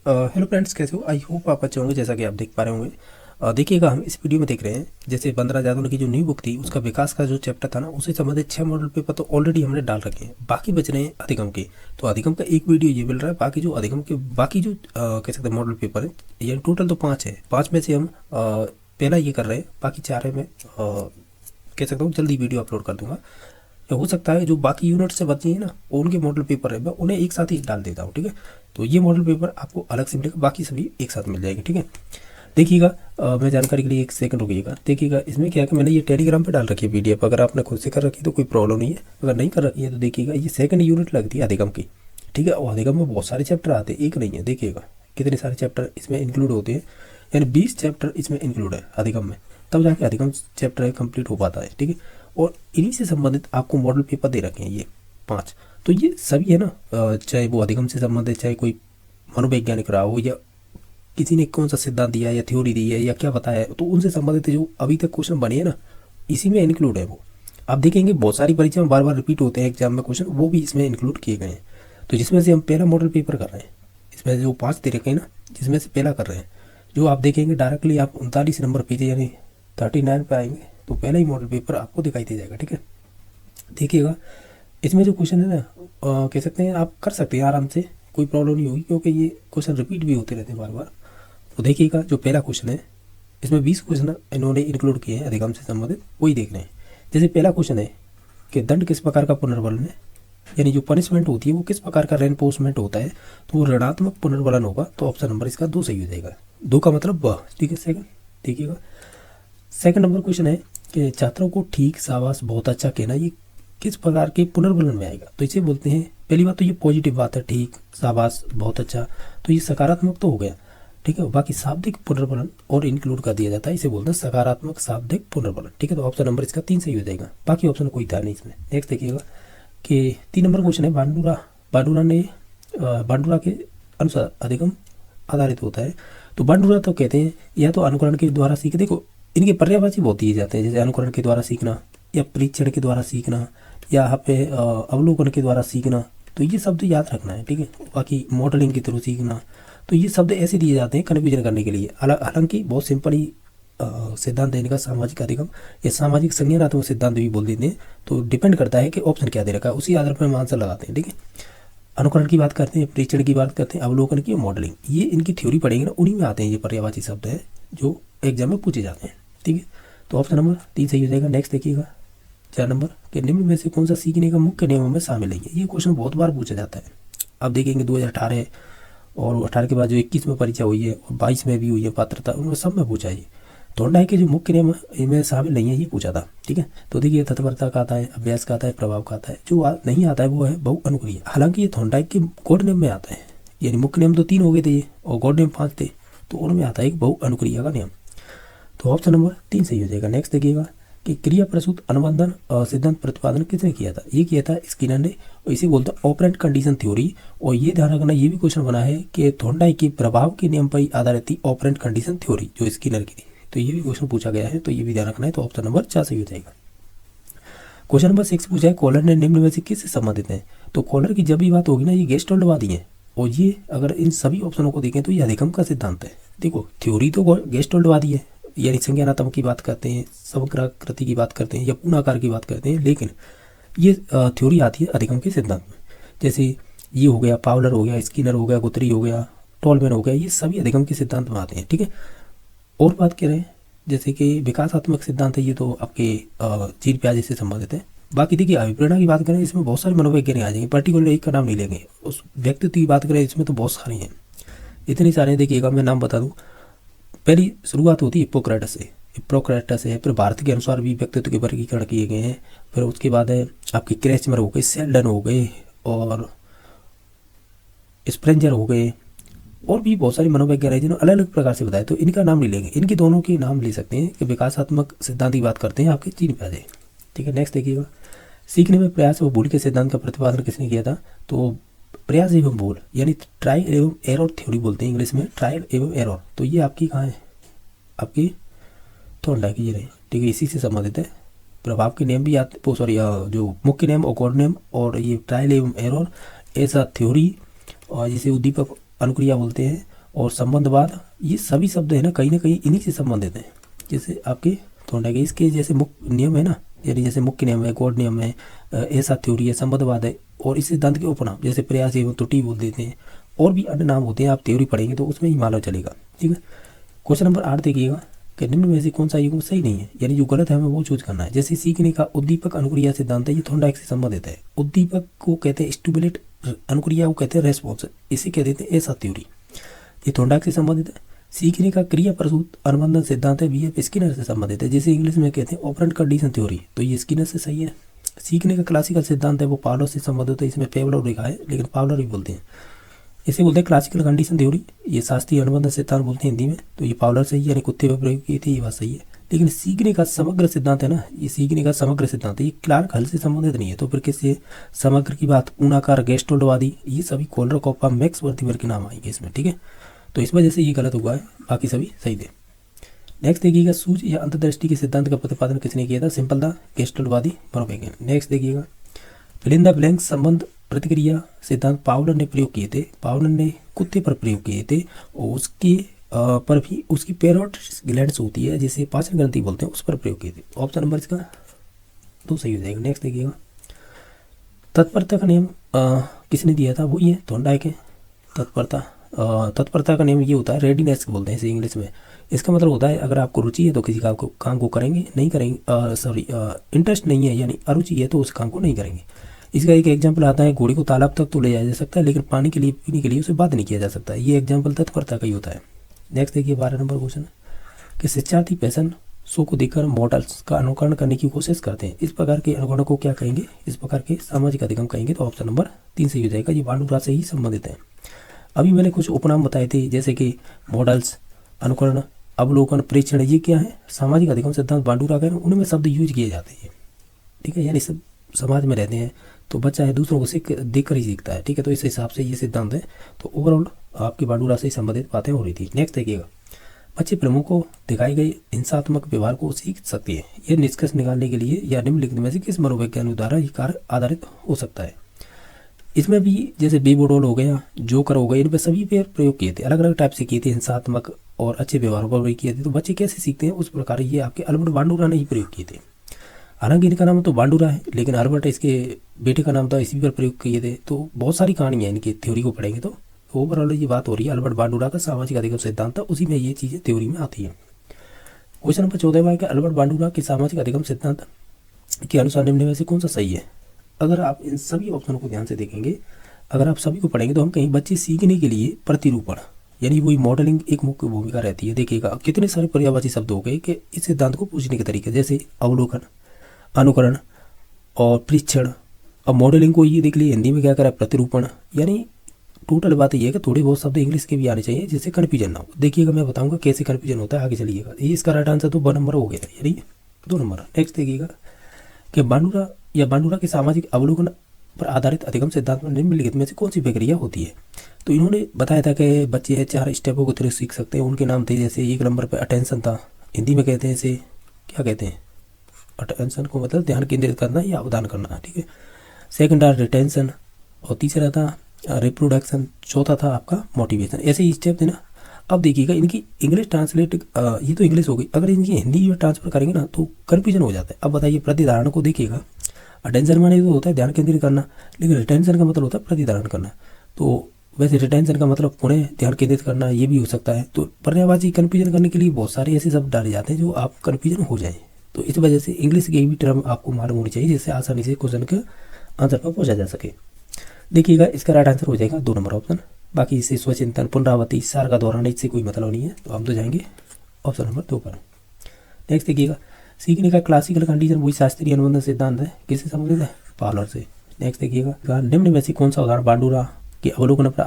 Hello friends, कैसे हो? I hope आप अच्छे होंगे। जैसा कि आप देख पा रहे होंगे, देखिएगा हम इस वीडियो में देख रहे हैं जैसे बंदरा जादव की जो न्यू बुक थी उसका विकास का जो चैप्टर था ना, उससे संबंधित 6 मॉडल पेपर तो ऑलरेडी हमने डाल रखे हैं। बाकी बच रहे हैं अधिगम के। तो अधिगम का एक वीडियो ये मिल रहा है। बाकी जो अधिगम के बाकी जो कह सकते हैं मॉडल पेपर है, ये टोटल तो 5 है। 5 में से हम पहला ये कर रहे हैं, बाकी 4 है। मैं कह सकता हूँ जल्दी वीडियो अपलोड कर दूंगा। या हो सकता है जो बाकी यूनिट से बची है ना, उनके मॉडल पेपर है, मैं उन्हें एक साथ ही डाल देता हूँ। ठीक है, तो ये मॉडल पेपर आपको अलग से मिलेगा, बाकी सभी एक साथ मिल जाएंगे। ठीक है, देखिएगा। मैं जानकारी के लिए एक सेकंड रुकिएगा। देखिएगा इसमें क्या है कि मैंने ये टेलीग्राम पे डाल रखी है पीडीएफ। अगर आपने खुद से कर रखी है तो कोई प्रॉब्लम नहीं है, अगर नहीं कर रखी है तो देखिएगा ये सेकंड यूनिट लगती है अधिगम की। ठीक है, और अधिगम में बहुत सारे चैप्टर आते हैं, एक नहीं है। देखिएगा कितने सारे चैप्टर इसमें इंक्लूड होते हैं, यानी 20 चैप्टर इसमें इंक्लूड है अधिगम में, तब जाके अधिगम चैप्टर है कंप्लीट हो पाता है। ठीक है, और इन्हीं से संबंधित आपको मॉडल पेपर दे रखे हैं ये 5। तो ये सभी है ना, चाहे वो अधिगम से संबंधित, चाहे कोई मनोवैज्ञानिक रहा हो, या किसी ने कौन सा सिद्धांत दिया या थ्योरी दी है या क्या बताया है, तो उनसे संबंधित जो अभी तक क्वेश्चन बने हैं ना, इसी में इंक्लूड है वो। आप देखेंगे बहुत सारी परीक्षा में बार बार रिपीट होते हैं एग्जाम में क्वेश्चन, वो भी इसमें इंक्लूड किए गए हैं। तो जिसमें से हम पहला मॉडल पेपर कर रहे हैं, इसमें जो 5 दे रखे हैं ना, जिसमें से पहला कर रहे हैं, जो आप देखेंगे डायरेक्टली आप 39 नंबर पेज यानी 39 पे आएंगे तो पहला ही मॉडल पेपर आपको दिखाई दे जाएगा। ठीक है, देखिएगा इसमें जो क्वेश्चन है ना, कह सकते हैं आप कर सकते हैं आराम से, कोई प्रॉब्लम नहीं होगी, क्योंकि ये क्वेश्चन रिपीट भी होते रहते हैं बार बार। तो देखिएगा जो पहला क्वेश्चन है, इसमें 20 क्वेश्चन इन्होंने इंक्लूड किए हैं अधिगम से संबंधित, वही देख रहे हैं। जैसे पहला क्वेश्चन है कि दंड किस प्रकार का पुनर्बलन है, यानी जो पनिशमेंट होती है वो किस प्रकार का रेनफोर्समेंट होता है, तो वो ऋणात्मक पुनर्बलन होगा। तो ऑप्शन नंबर इसका 2 सही हो जाएगा। 2 का मतलब वह। ठीक है, सेकंड देखिएगा। सेकंड नंबर क्वेश्चन है कि छात्रों को ठीक, शाबाश, बहुत अच्छा कहना ये किस प्रकार के पुनर्बलन में आएगा। तो इसे बोलते हैं, पहली बात तो ये पॉजिटिव बात है, ठीक, शाबाश, बहुत अच्छा, तो ये सकारात्मक तो हो गया। ठीक है, बाकी शाब्दिक पुनर्बलन और इंक्लूड कर दिया जाता है, इसे बोलते हैं सकारात्मक शाब्दिक पुनर्बलन। ठीक है, तो ऑप्शन नंबर इसका 3 सही हो जाएगा। बाकी ऑप्शन कोई था नहीं इसमें। नेक्स्ट देखिएगा कि 3 नंबर क्वेश्चन है, बांडुरा के अनुसार अधिगम आधारित होता है। तो बांडुरा तो कहते हैं या तो अनुकरण के द्वारा सीखे, देखो इनके पर्यायवाची बहुत दिए जाते हैं, जैसे अनुकरण के द्वारा सीखना, या परीक्षण के द्वारा सीखना, या यहाँ पे अवलोकन के द्वारा सीखना। तो ये शब्द याद रखना है। ठीक है, बाकी मॉडलिंग के थ्रू सीखना, तो ये शब्द ऐसे दिए जाते हैं कन्फ्यूजन करने के लिए। हालांकि बहुत सिंपल ही सिद्धांत है इनका, सामाजिक अधिगम या सामाजिक संज्ञानात्मक सिद्धांत भी बोल देते हैं। तो डिपेंड करता है कि ऑप्शन क्या दे रखा है, उसी आधार पर हम आंसर लगाते हैं। ठीक है, अनुकरण की बात करते हैं, परीक्षण की बात करते हैं, अवलोकन की, मॉडलिंग, ये इनकी थ्योरी पढ़ेंगे ना, उन्हीं में आते हैं ये पर्यायवाची शब्द है जो एग्जाम में पूछे जाते हैं। ठीक है, तो ऑप्शन नंबर 3 सही हो जाएगा। नेक्स्ट देखिएगा 4 नंबर के निम्न में से कौन सा सीखने का मुख्य नियमों में शामिल नहीं है। ये क्वेश्चन बहुत बार पूछा जाता है। आप देखेंगे 2018 और 18 के बाद जो 21 में परीक्षा हुई है और 22 में भी हुई है पात्रता, उनमें सब में पूछा है। थोड़ा के जो मुख्य नियम इनमें शामिल नहीं है, ये पूछा था। ठीक है, तो देखिए तत्परता का आता है, अभ्यास का आता है, प्रभाव का आता है। जो नहीं आता है वो है बहु अनुक्रिय। हालांकि ये थोड़ा के कोड नियम में आता है, यानी मुख्य नियम तो 3 हो गए थे ये, और कोड नियम 5 थे, तो उनमें आता है एक बहु अनुक्रिया का नियम। तो ऑप्शन नंबर 3 सही हो जाएगा। नेक्स्ट देखिएगा कि क्रिया प्रसूत अनुबंधन सिद्धांत प्रतिपादन किसने किया था। ये किया था स्किनर ने, और इसे बोलते हैं ऑपरेंट कंडीशन थ्योरी। और ये ध्यान रखना, ये भी क्वेश्चन बना है कि थोर्नडाइक के प्रभाव के नियम पर आधारित थी ऑपरेंट कंडीशन थ्योरी, जो स्किनर की थी। तो ये भी क्वेश्चन पूछा गया है, तो ये भी ध्यान रखना है। तो ऑप्शन नंबर 4 सही हो जाएगा। क्वेश्चन नंबर 6 पूछा है, कॉलर ने निम्न में से किससे संबंधित है। तो कॉलर की जब भी बात होगी ना, ये गेस्टल्टवादी है, और ये अगर इन सभी ऑप्शनों को देखें तो ये अधिगम का सिद्धांत है। देखो थ्योरी तो गेस्टल्टवादी है, यानी संज्ञानात्मक की बात करते हैं, समग्राकृति की बात करते हैं, या पूर्णाकार की बात करते हैं, लेकिन ये थ्योरी आती है अधिगम के सिद्धांत में। जैसे ये हो गया, पावलर हो गया, स्किनर हो गया, गुथरी हो गया, टॉलमैन हो गया, ये सभी अधिगम के सिद्धांत में आते हैं। ठीक है, और बात करें जैसे कि विकासात्मक सिद्धांत है, ये तो आपके जीन प्याजे से संबंधित है। बाकी देखिए अभिप्रेरणा की बात करें, इसमें बहुत सारे मनोवैज्ञानिक आ जाएंगे, पर्टिकुलर एक का नाम नहीं लेंगे। उस व्यक्तित्व की बात करें, इसमें तो बहुत सारे हैं, इतने सारे हैं। देखिएगा मैं नाम बता दूं, पहली शुरुआत होती है हिप्पोक्रेटस है। फिर भारत के अनुसार भी व्यक्तित्व के वर्गीकरण किए गए हैं। फिर उसके बाद है आपके क्रेचमर हो गए, सेल्डन हो गए, और स्प्रेंजर हो गए, और भी बहुत सारे मनोवैज्ञानिक जिन्होंने अलग अलग प्रकार से बताया। तो इनका नाम नहीं लेंगे, इनके दोनों के नाम ले सकते हैं कि विकासात्मक सिद्धांत की बात करते हैं आपके जीन प्याजे। ठीक है, नेक्स्ट देखिएगा, सीखने में प्रयास व भूल के सिद्धांत का प्रतिपादन किसने किया था। तो प्रयास एवं भूल, यानी ट्रायल एवं एरर थ्योरी बोलते हैं इंग्लिश में, ट्रायल एवं एरर। तो ये आपकी कहाँ है, आपकी थोर्नडाइक की रही। ठीक है, इसी से संबंधित है। प्रभाव के नियम भी आते, सॉरी जो मुख्य नियम और कोड नियम, और ये ट्रायल एवं एरर ऐसा थ्योरी, और जिसे उद्दीपक अनुक्रिया बोलते हैं, और संबंधवाद, ये सभी शब्द है ना कहीं इन्हीं से संबंधित हैं। जैसे आपके थोड़ा के इसके जैसे मुख्य नियम है ना, यानी जैसे मुख्य नियम है, गॉड नियम है, ऐसा थ्योरी है, संबंधवाद है, और इस सिद्धांत के उपनाम जैसे प्रयास एवं त्रुटि बोल देते हैं, और भी अन्य नाम होते हैं। आप थ्योरी पढ़ेंगे तो उसमें ही मालूम चलेगा। ठीक है, क्वेश्चन नंबर 8 देखिएगा कि निम्न में से कौन सा युग्म सही नहीं है, यानी जो गलत है हमें वो चूज करना है। जैसे सीखने का उद्दीपक अनुक्रिया सिद्धांत है, ये थोड़ा से संबंधित है। उद्दीपक को कहते हैं स्टिमुलेट, अनुक्रिया को कहते हैं रेस्पॉन्स, इसे कह देते हैं ऐसा थ्योरी, ये थोड़ा से संबंधित है। सीखने का क्रिया प्रसूत अनुबंधन सिद्धांत है, बीएफ स्किनर से संबंधित है। जैसे इंग्लिश में कहते हैं ऑपरेंट कंडीशन थ्योरी, तो ये स्किनर से सही है। सीखने का क्लासिकल सिद्धांत है, वो पावलर से संबंधित है, इसमें पेवलर लिखा है लेकिन पावलर ही बोलते हैं। इसे बोलते हैं क्लासिकल कंडीशन थ्योरी, ये शास्त्रीय अनुबंधन सिद्धांत बोलते हैं हिंदी में, तो ये पावलर सही है, यानी कुत्ते पर प्रयोग किए थे, ये बात सही है। लेकिन सीखने का समग्र सिद्धांत है ना, ये सीखने का समग्र सिद्धांत है, ये क्लार्क हल से संबंधित नहीं है। तो फिर किससे समग्र की बात, ऊनाकार, गेस्टोल्डवादी, ये सभी कोलर कॉपा, मैक्स वर्थिवर के नाम आएंगे इसमें। ठीक है, तो इस वजह से ये गलत हुआ है, बाकी सभी सही थे। नेक्स्ट देखिएगा, सूझ या अंतर्दृष्टि के सिद्धांत का प्रतिपादन किसने किया था, सिंपल था, गेस्टोल्डवादी मनोवैज्ञानिक। नेक्स्ट देखिएगा, फिल इन द ब्लैंक्स संबंध प्रतिक्रिया सिद्धांत पावलर ने प्रयोग किए थे, पावलर ने कुत्ते पर प्रयोग किए थे, और उसके पर भी उसकी पैरोट ग्लैंड्स होती है जिसे पाचन ग्रंथि बोलते हैं, उस पर प्रयोग किए थे। ऑप्शन नंबर इसका 2 सही हो जाएगा। नेक्स्ट देखिएगा, तत्परता का नियम किसने दिया था, वो ये थॉर्नडाइक है। तत्परता का नियम ये होता है, रेडीनेस बोलते हैं इसे इंग्लिश में। इसका मतलब होता है अगर आपको रुचि है तो किसी काम को करेंगे, नहीं करेंगे, इंटरेस्ट नहीं है यानी अरुचि है तो उस काम को नहीं करेंगे। इसका एक एग्जाम्पल आता है, घोड़े को तालाब तक तो ले जाया जा सकता है लेकिन पानी के लिए पीने के लिए उसे बात नहीं किया जा सकता। ये एग्जाम्पल तत्परता का ही होता है। नेक्स्ट देखिए 12 नंबर क्वेश्चन कि शिक्षार्थी फैशन शो को देखकर मॉडल्स का अनुकरण करने की कोशिश करते हैं, इस प्रकार के अनुकरण को क्या कहेंगे, इस प्रकार के सामाजिक अधिगम कहेंगे। तो ऑप्शन नंबर 3 सही हो जाएगा, ये बांडुरा से ही संबंधित है। अभी मैंने कुछ उपनाम बताए थे जैसे कि मॉडल्स, अनुकरण, अवलोकन, प्रेक्षण, ये क्या है, सामाजिक अधिगम सिद्धांत बांडुरा का है, उनमें शब्द यूज किए जाते हैं। ठीक है, यानी सब समाज में रहते हैं तो बच्चा है दूसरों को देख कर ही सीखता है। ठीक है, तो इस हिसाब से ये सिद्धांत है। तो ओवरऑल आपकी बांडुरा से संबंधित बातें हो रही थी। नेक्स्ट देखिएगा, बच्चे प्रमुख को दिखाए गए हिंसात्मक व्यवहार को सीख सकते हैं, यह निष्कर्ष निकालने के लिए या निम्नलिखित में से किस मनोवैज्ञानिक द्वारा ये कार्य आधारित हो सकता है। इसमें भी जैसे बेबोडोल हो गया, जोकर हो गए, इन पर सभी पे प्रयोग किए थे, अलग अलग टाइप से किए थे, हिंसात्मक और अच्छे व्यवहार पर भी किए थे। तो बच्चे कैसे सीखते हैं उस प्रकार ये आपके अल्बर्ट बांडुरा ने ही प्रयोग किए थे। हालांकि इनका नाम तो बांडुरा है लेकिन अल्बर्ट इसके बेटे का नाम था, इसी पर प्रयोग किए थे। तो बहुत सारी कहानियाँ इनकी थ्योरी को पढ़ेंगे तो ओवरऑल ये बात हो रही है अल्बर्ट बांडुरा का सामाजिक अधिगम सिद्धांत था, उसी में ये चीज़ें थ्योरी में आती हैं। क्वेश्चन नंबर 14 है कि अल्बर्ट बांडुरा के सामाजिक अधिगम सिद्धांत के अनुसार निम्न में से कौन सा सही है। अगर आप इन सभी ऑप्शनों को ध्यान से देखेंगे, अगर आप सभी को पढ़ेंगे तो हम कहीं बच्चे सीखने के लिए प्रतिरूपण यानी वही मॉडलिंग एक मुख्य भूमिका रहती है। देखिएगा कितने सारे पर्यायवाची शब्द हो गए कि इस सिद्धांत को पूछने के तरीके, जैसे अवलोकन, अनुकरण और परीक्षण। अब मॉडलिंग को ये देख लीजिए हिंदी में क्या करा, प्रतिरूपण। यानी टोटल बात ये है कि थोड़े बहुत शब्द इंग्लिश के भी आने चाहिए जिससे कन्फ्यूजन ना हो। देखिएगा मैं बताऊंगा कैसे कन्फ्यूजन होता है, आगे चलिएगा। ये इसका राइट आंसर तो 2 नंबर हो गया, यानी 2 नंबर। नेक्स्ट देखिएगा कि बांडुरा के सामाजिक अवलोकन पर आधारित अधिगम सिद्धांत में निम्नलिखित में से कौन सी प्रक्रिया होती है। तो इन्होंने बताया था कि बच्चे 4 स्टेपों को थ्रू सीख सकते हैं, उनके नाम थे जैसे 1 नंबर पर अटेंशन था, हिंदी में कहते हैं इसे क्या कहते हैं, अटेंशन को मतलब ध्यान केंद्रित करना या अवधान करना। ठीक है, सेकंड था रिटेंशन, और तीसरा था रिप्रोडक्शन, चौथा था आपका मोटिवेशन। ऐसे ही स्टेप थे ना। अब देखिएगा इनकी इंग्लिश ट्रांसलेट, ये तो इंग्लिश हो गई, अगर इनकी हिंदी में ट्रांसफर करेंगे ना तो कन्फ्यूजन हो जाता है। अब बताइए प्रतिधारण को देखिएगा, अटेंशन माने तो होता है ध्यान केंद्रित करना, लेकिन रिटेंशन का मतलब होता है प्रतिधारण करना। तो वैसे रिटेंशन का मतलब पुनः ध्यान केंद्रित करना, ये भी हो सकता है। तो पर्यायवाची कन्फ्यूजन करने के लिए बहुत सारे ऐसे शब्द डाले जाते हैं जो आप कन्फ्यूजन हो जाए। तो इस वजह से इंग्लिश की भी टर्म आपको मालूम होनी चाहिए जिससे आसानी से क्वेश्चन के आंसर पर पहुंचा जा सके। देखिएगा इसका राइट आंसर हो जाएगा 2 नंबर ऑप्शन। बाकी इससे स्वचिंतन, पुनरावृत्ति, सार का दोहराना, इससे कोई मतलब नहीं है, तो हम तो जाएंगे ऑप्शन नंबर 2 पर। नेक्स्ट देखिएगा सीखने का क्लासिकल कंडीशन वही शास्त्रीय अनुबंधन सिद्धांत है, किससे संबंधित है, पावलर से। नेक्स्ट देखिएगा निम्न में से कौन सा उदाहरण बांडुरा के अवलोकन पर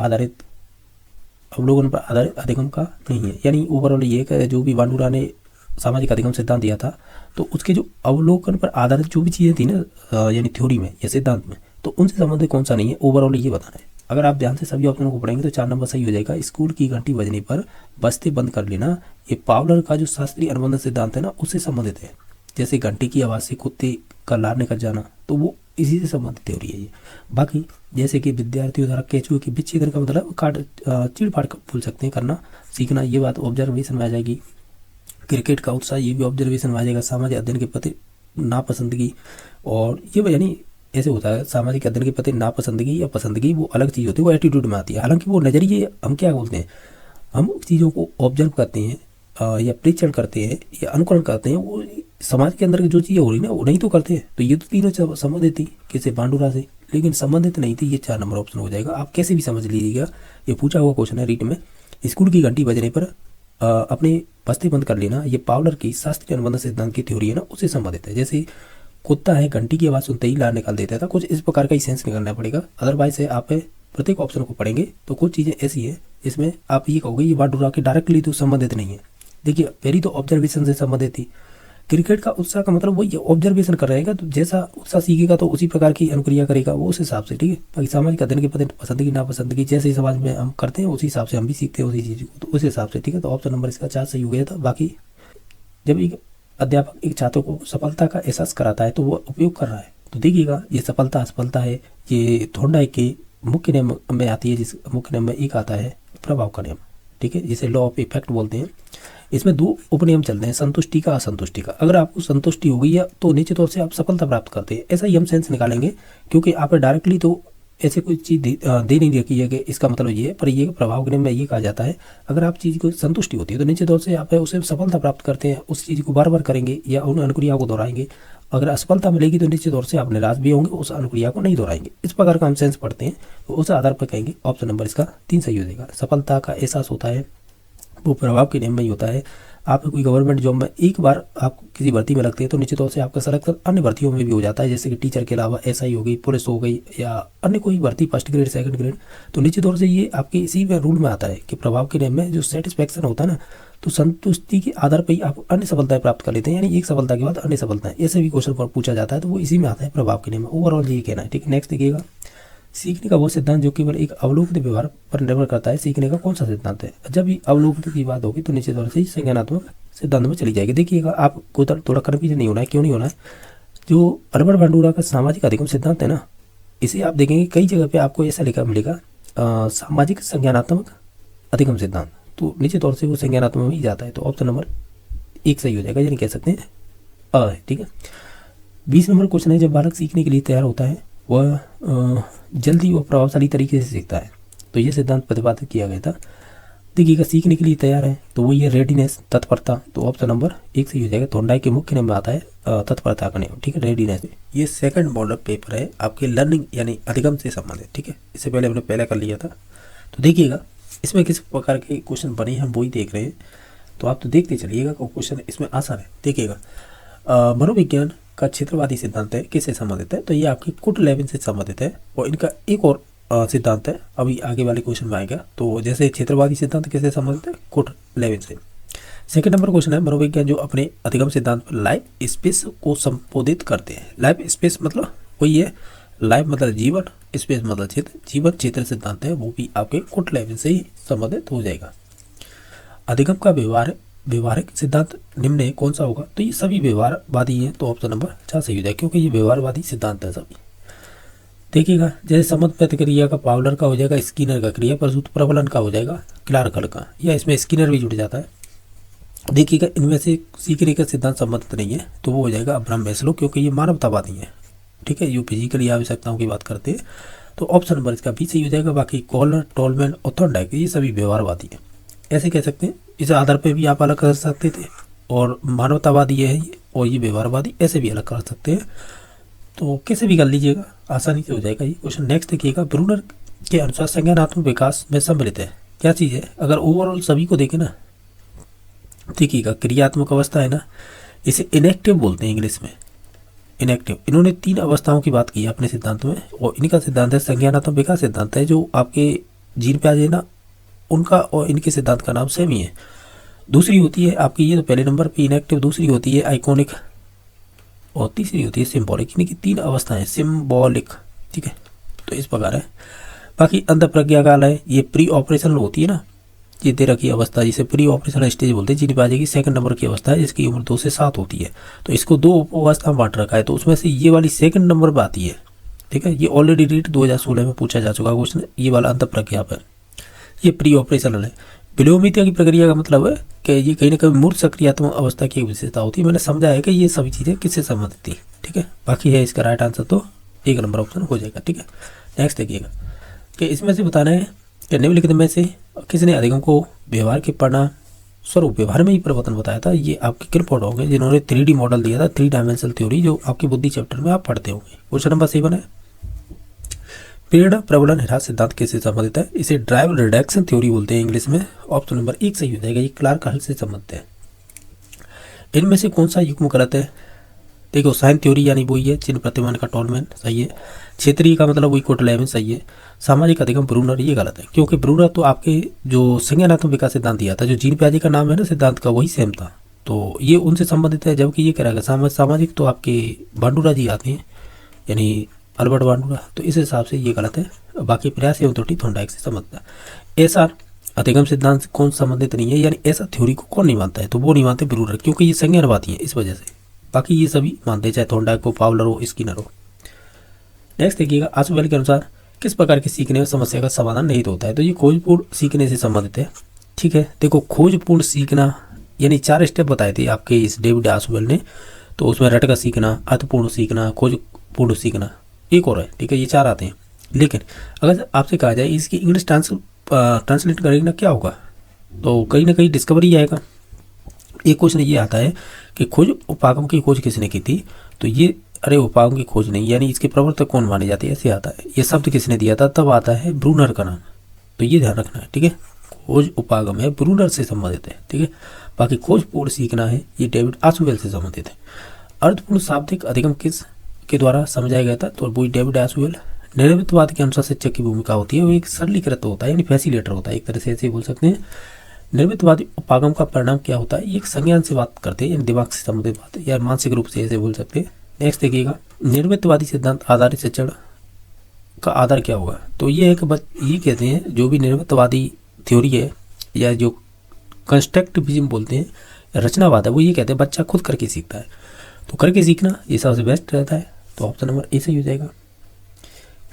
आधारित अधिगम का नहीं है। यानी ओवरऑल ये है जो भी बांडुरा ने सामाजिक अधिगम सिद्धांत दिया था तो उसके जो अवलोकन पर आधारित जो भी चीज़ें थी ना यानी थ्योरी में या सिद्धांत में, तो उनसे संबंधित कौन सा नहीं है, ओवरऑल ये बताना है। अगर आप ध्यान से सभी ऑप्शनों को पढ़ेंगे तो 4 नंबर सही हो जाएगा। स्कूल की घंटी बजने पर बजते बंद कर लेना, ये पावलर का जो शास्त्रीय अनुबंधन सिद्धांत है ना उससे संबंधित है। जैसे घंटी की आवाज़ से कुत्ते का लार निकल जाना, तो वो इसी से संबंधित थ्योरी है ये। बाकी जैसे कि विद्यार्थियों द्वारा केंचुए के विच्छेदन का मतलब चीड़ फाड़ बोल सकते हैं करना सीखना, ये बात ऑब्जर्वेशन में आ जाएगी। क्रिकेट का उत्साह, ये भी ऑब्जर्वेशन में आ जाएगा। सामाजिक अध्ययन के प्रति नापसंदगी, और ये यानी ऐसे होता है सामाजिक अध्ययन के प्रति नापसंदगी या पसंदगी वो अलग चीज़ होती है, वो एटीट्यूड में आती है। हालांकि वो नज़रिए हम क्या बोलते हैं, हम चीज़ों को ऑब्जर्व करते हैं या परीक्षण करते हैं या अनुकरण करते हैं, वो समाज के अंदर की जो चीज़ें हो रही ना वो नहीं तो करते हैं। तो ये तो तीनों संबंधित थी किसे, बांडुरा से, लेकिन संबंधित नहीं थी। ये 4 नंबर ऑप्शन हो जाएगा। आप कैसे भी समझ लीजिएगा, ये पूछा हुआ क्वेश्चन है रीट में। स्कूल की घंटी बजने पर अपने बस्ते बंद कर लेना, ये पावलर की शास्त्रीय अनुबंध सिद्धांत की थ्योरी है ना, उससे संबंधित है। जैसे कुत्ता है, घंटी की आवाज़ सुनते ही लार निकाल देता था, कुछ इस प्रकार का ही सेंस निकालना पड़ेगा। अदरवाइज से आप प्रत्येक ऑप्शन को पढ़ेंगे तो कुछ चीज़ें ऐसी है इसमें आप ये कहोगे ये बांडुरा के डायरेक्टली तो संबंधित नहीं है। देखिए पहली तो ऑब्जर्वेशन से संबंधित थी। क्रिकेट का उत्साह का मतलब वही ऑब्जर्वेशन कर रहेगा, तो जैसा उत्साह सीखेगा तो उसी प्रकार की अनुक्रिया करेगा वो उस हिसाब से, ठीक है। बाकी सामाजिक अध्ययन के प्रति पसंदगी नापसंदगी जैसे समाज में हम करते हैं उसी हिसाब से हम भी सीखते हैं उसी चीज़ को, तो उस हिसाब से, ठीक है। तो ऑप्शन नंबर इसका 4 सही हो गया था। बाकी जब एक अध्यापक एक छात्र को सफलता का एहसास कराता है तो वो उपयोग कर रहा है, तो देखिएगा ये सफलता असफलता है, ये थॉर्नडाइक के मुख्य नियम में आती है, जिस मुख्य नियम में एक आता है प्रभाव का नियम, ठीक है, जिसे लॉ ऑफ इफेक्ट बोलते हैं। इसमें 2 उपनियम चलते हैं, संतुष्टि का असंतुष्टि का। अगर आपको संतुष्टि हो गई है तो निश्चित तौर से आप सफलता प्राप्त करते हैं, ऐसा ही हम सेंस निकालेंगे, क्योंकि आप डायरेक्टली तो ऐसे कोई चीज़ दे नहीं रखी है कि इसका मतलब ये है, पर ये प्रभाव के नियम में ये कहा जाता है अगर आप चीज़ को संतुष्टि होती है तो निश्चित तौर से आप उसे सफलता प्राप्त करते हैं, उस चीज़ को बार बार करेंगे या उन अनुक्रिया को दोहराएंगे। अगर असफलता मिलेगी तो निश्चित तौर से आप निराश भी होंगे, उस अनुक्रिया को नहीं दोहराएंगे। इस प्रकार का हम सेंस पढ़ते हैं, तो उस आधार पर कहेंगे ऑप्शन नंबर इसका 3 सही हो जाएगा। सफलता का एहसास होता है वो प्रभाव के नियम में ही होता है। आप कोई गवर्नमेंट जॉब में एक बार आप किसी भर्ती में लगते हैं तो निश्चित तौर से आपका सिलेक्शन अन्य भर्तियों में भी हो जाता है, जैसे कि टीचर के अलावा एसआई हो गई, पुलिस हो गई या अन्य कोई भर्ती, फर्स्ट ग्रेड सेकंड ग्रेड, तो निश्चित तौर से ये आपके इसी में रूल में आता है कि प्रभाव के नियम में जो सेटिस्फैक्शन होता है ना, तो संतुष्टि के आधार पर ही आप अन्य सफलताएं प्राप्त कर लेते हैं, यानी एक सफलता के बाद अन्य सफलताएं, ऐसे भी क्वेश्चन पर पूछा जाता है, तो वो इसी में आता है प्रभाव के नियम में। ओवरऑल ये कहना है, ठीक है। नेक्स्ट देखिएगा, सीखने का वो सिद्धांत जो केवल एक अवलोकित व्यवहार पर निर्भर करता है, सीखने का कौन सा सिद्धांत है। जब भी अवलोकित की बात होगी तो निश्चित तौर से संज्ञानात्मक सिद्धांत में चली जाएगी। देखिएगा आपको थोड़ा कन्फ्यूजन नहीं होना है, क्यों नहीं होना है। जो अल्बर्ट बांडुरा का सामाजिक अधिगम सिद्धांत है ना, इसे आप देखेंगे कई जगह पे आपको ऐसा लिखा मिलेगा सामाजिक संज्ञानात्मक अधिगम सिद्धांत, तो निश्चित तौर से वो संज्ञानात्मक में ही जाता है, तो ऑप्शन नंबर 1 सही हो जाएगा, यानी कह सकते हैं है, ठीक है। 20 नंबर क्वेश्चन है, जब बालक सीखने के लिए तैयार होता है वह जल्दी और प्रभावशाली तरीके से सीखता है, तो ये सिद्धांत प्रतिपादित किया गया था। देखिएगा सीखने के लिए तैयार है तो वही है रेडीनेस, तत्परता, तो ऑप्शन नंबर 1 सही हो जाएगा। थॉर्नडाइक के मुख्य नियम में आता है तत्परता का नियम, ठीक है, रेडीनेस। ये सेकंड मॉडल पेपर है आपके लर्निंग यानी अधिगम से संबंधित, ठीक है। इससे पहले हमने पहले कर लिया था, तो देखिएगा इसमें किस प्रकार के क्वेश्चन बने हम वही देख रहे हैं, तो आप तो देखते चलिएगा क्वेश्चन इसमें आसान है। देखिएगा मनोविज्ञान का क्षेत्रवादी सिद्धांत है, किससे संबंधित है, तो ये आपकी कुट लेविन से संबंधित है, और इनका एक और सिद्धांत है, अभी आगे वाले क्वेश्चन में आएगा। तो जैसे क्षेत्रवादी सिद्धांत किससे संबंधित है, कुट लेविन से। सेकंड नंबर क्वेश्चन है, मनोविज्ञान जो अपने अधिगम सिद्धांत पर लाइफ स्पेस को संबोधित करते हैं। लाइफ स्पेस मतलब वही है, लाइफ मतलब जीवन, स्पेस मतलब क्षेत्र, जीवन क्षेत्र सिद्धांत है, वो भी आपके कुट लेविन से ही संबंधित हो जाएगा। अधिगम का व्यवहारिक सिद्धांत निम्न है, कौन सा होगा, तो ये सभी व्यवहारवादी हैं, तो ऑप्शन नंबर 4 सही हो जाएगा, क्योंकि ये व्यवहारवादी सिद्धांत है सभी। देखिएगा जैसे सम्मत प्रतिक्रिया का पावलर का हो जाएगा, स्किनर का क्रिया प्रसूत प्रबलन का हो जाएगा क्लार्क का, या इसमें स्किनर भी जुड़ जाता है। देखिएगा इनमें से सीखने का सिद्धांत संबंधित नहीं है, तो वो हो जाएगा अब्राहम मैस्लो, क्योंकि ये मानवतावादी है, ठीक है, ये फिजिकली आवश्यकताओं की बात करते हैं, तो ऑप्शन नंबर इसका भी सही हो जाएगा। बाकी कॉलर, टॉलमैन और थॉर्नडाइक ये सभी व्यवहारवादी हैं, ऐसे कह सकते हैं। इस आधार पर भी आप अलग कर सकते थे, और मानवतावादी है ये, और ये व्यवहारवादी, ऐसे भी अलग कर सकते हैं, तो कैसे भी कर लीजिएगा, आसानी से हो जाएगा ये क्वेश्चन। नेक्स्ट देखिएगा, ब्रूनर के अनुसार संज्ञानात्मक विकास में सम्मिलित है, क्या चीज़ है, अगर ओवरऑल सभी को देखें ना, देखिएगा क्रियात्मक अवस्था है ना, इसे इनएक्टिव बोलते हैं इंग्लिश में, इनएक्टिव। इन्होंने 3 अवस्थाओं की बात की है अपने सिद्धांत में, और इनका सिद्धांत है संज्ञानात्मक विकास सिद्धांत है, जो आपके जीन पे आ जाए ना उनका, और इनके सिद्धांत का नाम सेम ही है। दूसरी होती है आपकी, ये तो पहले नंबर पे इनएक्टिव, दूसरी होती है आइकॉनिक, और तीसरी होती है सिंबॉलिक, यानी कि 3 अवस्थाएं सिंबॉलिक, ठीक है, तो इस प्रकार है। बाकी अंत प्रज्ञा काल है, ये प्री ऑपरेशनल होती है ना, ये दे रखी अवस्था जिसे प्री ऑपरेशनल स्टेज बोलते हैं, जिन पे आ जाएगी सेकंड नंबर की अवस्था है, जिसकी उम्र 2 से 7 होती है, तो इसको 2 अवस्था में बांट रखा है, तो उसमें से ये वाली सेकंड नंबर पर आती है, ठीक है, ये ऑलरेडी रीट 2016 में पूछा जा चुका क्वेश्चन, ये वाला अंत प्रक्रिया पर। ये प्री ऑपरेशनल है। विलोमित की प्रक्रिया का मतलब है कि ये कहीं ना कहीं मूर्त सक्रियात्मक अवस्था की एक विशेषता होती है। मैंने समझा है कि ये सभी चीज़ें किससे संबंधित थी, ठीक है। बाकी है इसका राइट आंसर तो 1 नंबर ऑप्शन हो जाएगा, ठीक है। नेक्स्ट देखिएगा कि इसमें से बताना है कि निम्नलिखित में से किसने अधिगम को व्यवहार के परिणाम स्वरूप व्यवहार में ही परिवर्तन बताया था। ये आपके किरपॉट होंगे जिन्होंने 3D मॉडल दिया था, 3 डायमेंशनल थ्योरी, जो आपकी बुद्धि चैप्टर में आप पढ़ते होंगे। क्वेश्चन नंबर 7 है प्रेरणा प्रबलन ह्रास सिद्धांत किससे संबंधित है। इसे ड्राइव रिडक्शन थ्योरी बोलते हैं इंग्लिश में। ऑप्शन नंबर 1 सही हो जाएगा, ये क्लार्क हल से संबंधित है। इनमें से कौन सा युग्म गलत है। देखो साइन थ्योरी यानी वही है चिन्ह प्रतिमान का टोलमैन, सही है। क्षेत्रीय का मतलब वही कोटलैमिन, सही है। सामाजिक अधिगम ब्रूनर, ये गलत है, क्योंकि ब्रूनर तो आपके जो संज्ञानात्मक विकास सिद्धांत दिया था, जो जीन प्याजे का नाम है ना सिद्धांत का, वही सेम था, तो ये उनसे संबंधित है। जबकि ये कह रहा है सामाजिक तो आपके बांडुरा जी आते हैं, यानी अल्बर्ट बांडुरा, तो इस हिसाब से ये गलत है। बाकी प्रयास एवं त्रुटि थोंडाइक से संबंधित है। ऐसा अधिगम सिद्धांत से कौन संबंधित नहीं है, यानी ऐसा थ्योरी को कौन नहीं मानता है, तो वो नहीं मानते ब्रूनर, क्योंकि ये संज्ञानवादी है इस वजह से। बाकी ये सभी मानते हैं, चाहे थोंडाइक हो, पावलर हो, स्किनर हो। नेक्स्ट देखिएगा आसुवेल के अनुसार किस प्रकार के सीखने में समस्या का समाधान नहीं होता है। तो ये खोजपूर्ण सीखने से संबंधित है, ठीक है। देखो खोजपूर्ण सीखना यानी 4 स्टेप बताए थे आपके इस डेविड आसुवेल ने, तो उसमें रट का सीखना, अर्थपूर्ण सीखना, खोजपूर्ण सीखना, एक और है, ठीक है। ये 4 आते हैं। लेकिन अगर आपसे कहा जाए इसकी इंग्लिश ट्रांसलेट करेंगे ना, क्या होगा, तो कहीं ना कहीं डिस्कवरी आएगा। एक क्वेश्चन ये आता है कि खोज उपागम की खोज किसने की थी, तो ये अरे उपागम की खोज नहीं, यानी इसके प्रवर्तक कौन माने जाते हैं, ऐसे आता है। ये शब्द किसने दिया था, तब आता है ब्रूनर का नाम, तो ये ध्यान रखना है, ठीक है। खोज उपागम है, ब्रूनर से संबंधित है, ठीक है। बाकी खोजपूर्ण सीखना है, ये डेविड आसुवेल से संबंधित है। अर्थपूर्ण शाब्दिक अधिगम किस के द्वारा समझाया गया था, तो वही डेविड आसुवेल। निर्मितवाद के अनुसार शिक्षक की भूमिका होती है, वो एक सरलीकृत होता है, यानी फैसिलेटर होता है, एक तरह से ऐसे बोल सकते हैं। निर्मितवादी उपागम का परिणाम क्या होता है, ये एक संज्ञान से बात करते हैं, यानी दिमाग से संबंधित बात है, या मानसिक रूप से ऐसे बोल सकते हैं। नेक्स्ट देखिएगा निर्मितवादी सिद्धांत आधारित शिक्षण का आधार क्या होगा, तो ये है कि ये कहते हैं जो भी निर्मितवादी थ्योरी है या जो कंस्ट्रक्टिविज्म बोलते हैं, रचनावाद है, वो ये कहते हैं बच्चा खुद करके सीखता है, तो करके सीखना ये सबसे बेस्ट रहता है, तो ऑप्शन नंबर ए सही हो जाएगा।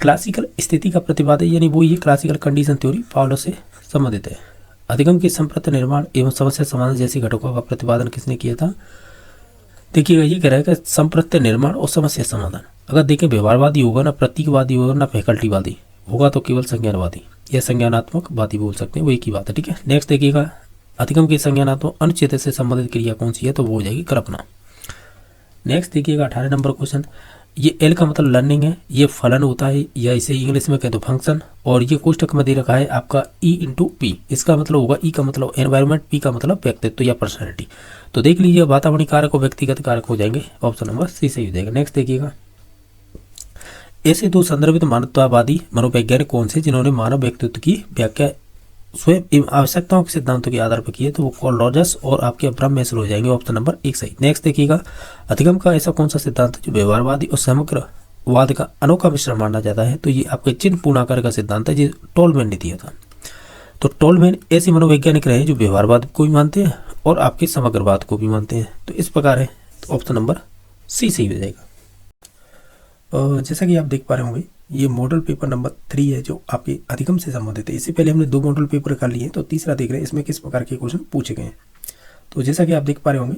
क्लासिकल स्थिति का प्रतिपादन यानी वो ये क्लासिकल कंडीशन थ्योरी पावलो से संबंधित है। अधिगम के संप्रत निर्माण एवं समस्या समाधान जैसे घटकों का प्रतिपादन किसने किया था। देखिएगा ये कह रहा है कि संप्रत्य निर्माण और समस्या समाधान। अगर देखें व्यवहारवादी होगा ना, प्रतीकवादी होगा ना, फैकल्टीवादी होगा, तो केवल संज्ञानवादी या संज्ञानात्मक वादी बोल सकते हैं, वो एक ही बात है, ठीक है। नेक्स्ट देखिएगा अधिगम के संज्ञानात्मक अनुच्छेद से संबंधित क्रिया कौन सी है, तो वो हो जाएगी कल्पना। नेक्स्ट देखिएगा 18 नंबर क्वेश्चन। ये एल का मतलब लर्निंग है, ये फलन होता है, या इसे इंग्लिश में कह दो फंक्शन, और ये कोष्टक में दे रखा है आपका ई इंटू पी। इसका मतलब होगा ई का मतलब एनवायरनमेंट, पी का मतलब व्यक्तित्व या पर्सनैलिटी। तो देख लीजिए वातावरणीय कारक और व्यक्तिगत कारक हो जाएंगे, ऑप्शन नंबर सी सही हो जाएगा। नेक्स्ट देखिएगा ऐसे 2 संदर्भित मानवतावादी मनोवैज्ञानिक कौन से जिन्होंने मानव व्यक्तित्व की व्याख्या स्वयं एवं आवश्यकताओं के सिद्धांतों के आधार पर किए, तो वो कॉल रॉजर्स और आपके अब्राहम मैस्लो हो जाएंगे, ऑप्शन नंबर 1 सही। नेक्स्ट देखिएगा अधिगम का ऐसा कौन सा सिद्धांत है जो व्यवहारवादी और समग्रवाद का अनोखा मिश्रण माना जाता है, तो ये आपके चिन्ह पूर्णाकार का सिद्धांत है, जो टोलमैन ने दिया था। तो टोलमैन ऐसे मनोवैज्ञानिक रहे जो व्यवहारवाद को भी मानते हैं और आपके समग्रवाद को भी मानते हैं, तो इस प्रकार है, तो ऑप्शन नंबर सी सही हो जाएगा। जैसा कि आप देख पा रहे होंगे ये मॉडल पेपर नंबर 3 है जो आपके अधिगम से संबंधित है। इससे पहले हमने 2 मॉडल पेपर कर लिए, तो तीसरा देख रहे हैं इसमें किस प्रकार के क्वेश्चन पूछे गए हैं। तो जैसा कि आप देख पा रहे होंगे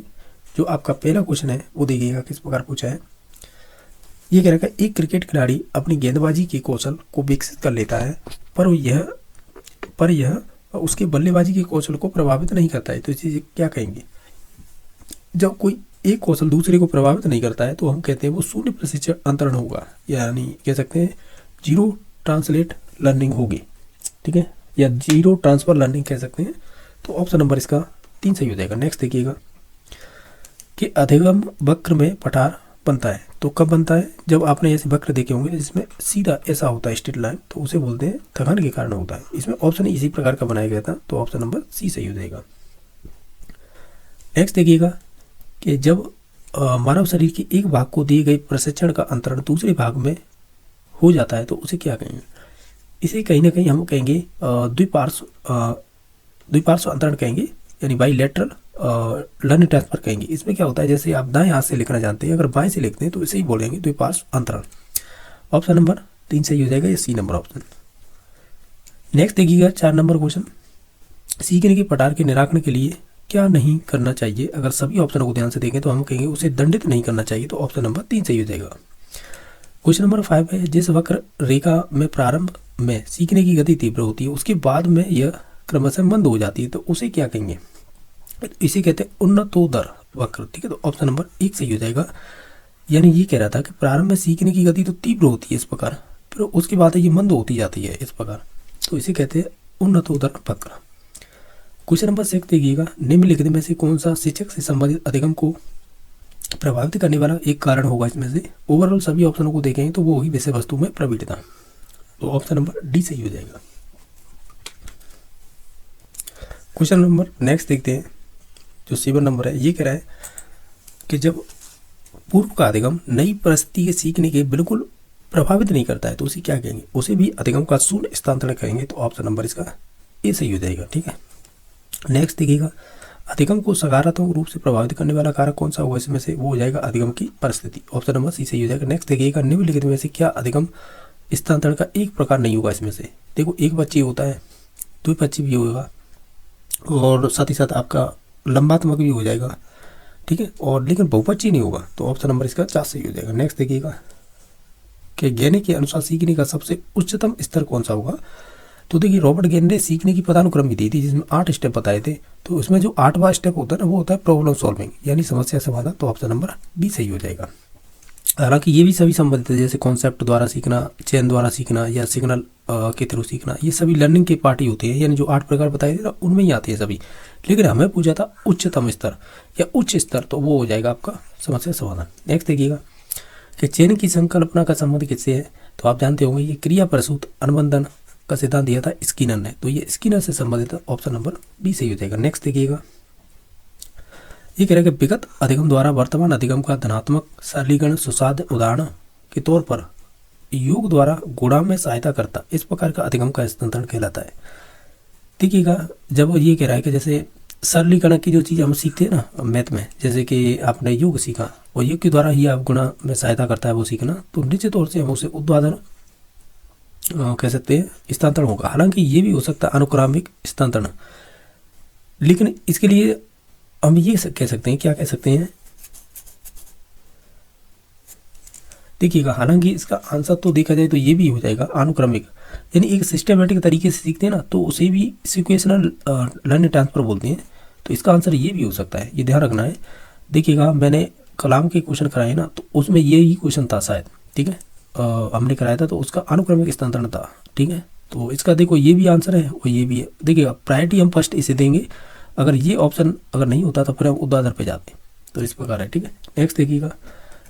जो आपका पहला क्वेश्चन है वो देखिएगा किस प्रकार पूछा है। ये कह रहा है एक क्रिकेट खिलाड़ी अपनी गेंदबाजी के कौशल को विकसित कर लेता है, पर यह उसके बल्लेबाजी के कौशल को प्रभावित नहीं करता है, तो इसे क्या कहेंगे। जब कोई एक कौशल दूसरे को प्रभावित नहीं करता है तो हम कहते हैं वो शून्य प्रशिक्षण अंतरण होगा, यानी कह सकते हैं जीरो ट्रांसलेट लर्निंग होगी, ठीक है, या जीरो ट्रांसफर लर्निंग कह सकते हैं। तो ऑप्शन नंबर इसका 3 सही हो जाएगा। नेक्स्ट देखिएगा कि अधिगम वक्र में पठार बनता है, तो कब बनता है, जब आपने ऐसे वक्र देखे होंगे जिसमें सीधा ऐसा होता है स्ट्रेट लाइन, तो उसे बोलते हैं थकान के कारण होता है। इसमें ऑप्शन इसी प्रकार का बनाया गया था, तो ऑप्शन नंबर सी सही हो जाएगा। नेक्स्ट देखिएगा कि जब मानव शरीर के एक भाग को दिए गए प्रशिक्षण का अंतरण दूसरे भाग में हो जाता है तो उसे क्या कहेंगे। इसे कहीं ना कहीं हम कहेंगे द्विपार्श्व अंतरण कहेंगे, यानी बाईलैटरल लर्निंग ट्रांसफर कहेंगे। इसमें क्या होता है, जैसे आप दाएं हाथ से लिखना जानते हैं, अगर बाएं से लिखते हैं तो इसे ही बोलेंगे द्विपार्श्व अंतरण। ऑप्शन नंबर 3 सही हो जाएगा, ये सी नंबर ऑप्शन। नेक्स्ट देखिएगा 4 नंबर क्वेश्चन, सीखने के पटार के निराकरण के लिए क्या नहीं करना चाहिए। अगर सभी ऑप्शनों को ध्यान से देखें तो हम कहेंगे उसे दंडित नहीं करना चाहिए, तो ऑप्शन नंबर 3 सही हो जाएगा। क्वेश्चन नंबर 5 है, जिस वक्र रेखा में प्रारंभ में सीखने की गति तीव्र होती है उसके बाद में यह क्रमशः मंद हो जाती है, तो उसे क्या कहेंगे। इसे कहते हैं उन्नतोदर वक्र, ठीक है। तो ऑप्शन नंबर 1 सही हो जाएगा। यानी ये कह रहा था कि प्रारंभ में सीखने की गति तो तीव्र होती है इस प्रकार, फिर उसके बाद ये मंद होती जाती है इस प्रकार, तो इसे कहते हैं उन्नतोदर वक्र। क्वेश्चन नंबर 6 देखिएगा, निम्नलिखित में से कौन सा शिक्षक से संबंधित अधिगम को प्रभावित करने वाला एक कारण होगा। इसमें से ओवरऑल सभी ऑप्शनों को देखेंगे तो वो होगी विषय वस्तु में प्रवीणता, तो ऑप्शन नंबर डी सही हो जाएगा। क्वेश्चन नंबर नेक्स्ट देखते हैं, जो 7 नंबर है, ये कह रहा है कि जब पूर्व का अधिगम नई परिस्थिति के सीखने के बिल्कुल प्रभावित नहीं करता है तो उसे क्या कहेंगे, उसे भी अधिगम का शून्य स्थानांतरण कहेंगे, तो ऑप्शन नंबर इसका ए सही हो जाएगा, ठीक है। नेक्स्ट देखिएगा, अधिगम को सकारात्मक रूप से प्रभावित करने वाला कारक कौन सा होगा, इसमें से वो हो जाएगा अधिगम की परिस्थिति, ऑप्शन नंबर सी सही हो जाएगा। नेक्स्ट देखिएगा, निम्नलिखित में से क्या अधिगम स्थानांतरण का एक प्रकार नहीं होगा। इसमें से देखो एक पक्षी होता है, द्विपक्षी भी होगा और साथ ही साथ आपका लंबात्मक भी हो जाएगा, ठीक है, और लेकिन बहुपक्षी नहीं होगा, तो ऑप्शन नंबर इसका 4 सही हो जाएगा। नेक्स्ट देखिएगा कि गेने के अनुसार सीखने का सबसे उच्चतम स्तर कौन सा होगा, तो देखिए रॉबर्ट गेन ने सीखने की पदानुक्रम भी दी थी जिसमें 8 स्टेप बताए थे, तो उसमें जो 8वां स्टेप होता है ना वो होता है प्रॉब्लम सॉल्विंग, यानी समस्या समाधान, तो ऑप्शन नंबर बी सही हो जाएगा। हालांकि ये भी सभी संबंधित है, जैसे कॉन्सेप्ट द्वारा सीखना, चयन द्वारा सीखना या सिग्नल के थ्रू सीखना, ये सभी लर्निंग के पार्ट ही होते हैं, यानी जो 8 प्रकार बताए थे ना उनमें ही आते हैं सभी। लेकिन हमें पूछा था उच्चतम स्तर या उच्च स्तर, तो वो हो जाएगा आपका समस्या समाधान। नेक्स्ट देखिएगा कि चयन की संकल्पना का संबंध किससे है, तो आप जानते होंगे ये क्रिया प्रसूत अनुबंधन का सिद्धांत दिया था स्किनर ने, तो ये स्किनर से संबंधित है, ऑप्शन नंबर बी सही हो जाएगा। नेक्स्ट देखिएगा, ये कह रहा है कि विगत अधिगम द्वारा वर्तमान अधिगम का धनात्मक सरलीकरण सुसाध्य उदाहरण के तौर पर योग द्वारा गुणा में सहायता करता इस प्रकार का अधिगम का स्थानांतरण कहलाता है। देखिएगा जब ये कह रहा है कि जैसे सरलीकरण की जो चीज़ हम सीखते हैं ना मैथ में, जैसे कि आपने योग सीखा और योग के द्वारा ही आप गुणा में सहायता करता है वो सीखना, तो निश्चित तौर से हम उसे उत्पादन कह सकते हैं स्थानांतरण होगा। हालांकि ये भी हो सकता है अनुक्रमिक स्थानांतरण, लेकिन इसके लिए हम ये कह सकते हैं, क्या कह सकते हैं, देखिएगा हालांकि इसका आंसर तो देखा जाए तो ये भी हो जाएगा अनुक्रमिक, यानी एक सिस्टमेटिक तरीके से सीखते हैं ना तो उसे भी सिक्वेशनल लर्निंग ट्रांसफर बोलते हैं, तो इसका आंसर ये भी हो सकता है, ये ध्यान रखना है। देखिएगा मैंने कलाम के क्वेश्चन कराए ना तो उसमें ये ही क्वेश्चन था शायद, ठीक है, हमने कराया था तो उसका अनुक्रमिक स्थानांतरण था, ठीक है। तो इसका देखो ये भी आंसर है और ये भी है। देखिएगा प्रायोरिटी हम फर्स्ट इसे देंगे, अगर ये ऑप्शन अगर नहीं होता तो फिर हम ऊर्ध्वाधर पे जाते, तो इस प्रकार है, ठीक है। नेक्स्ट देखिएगा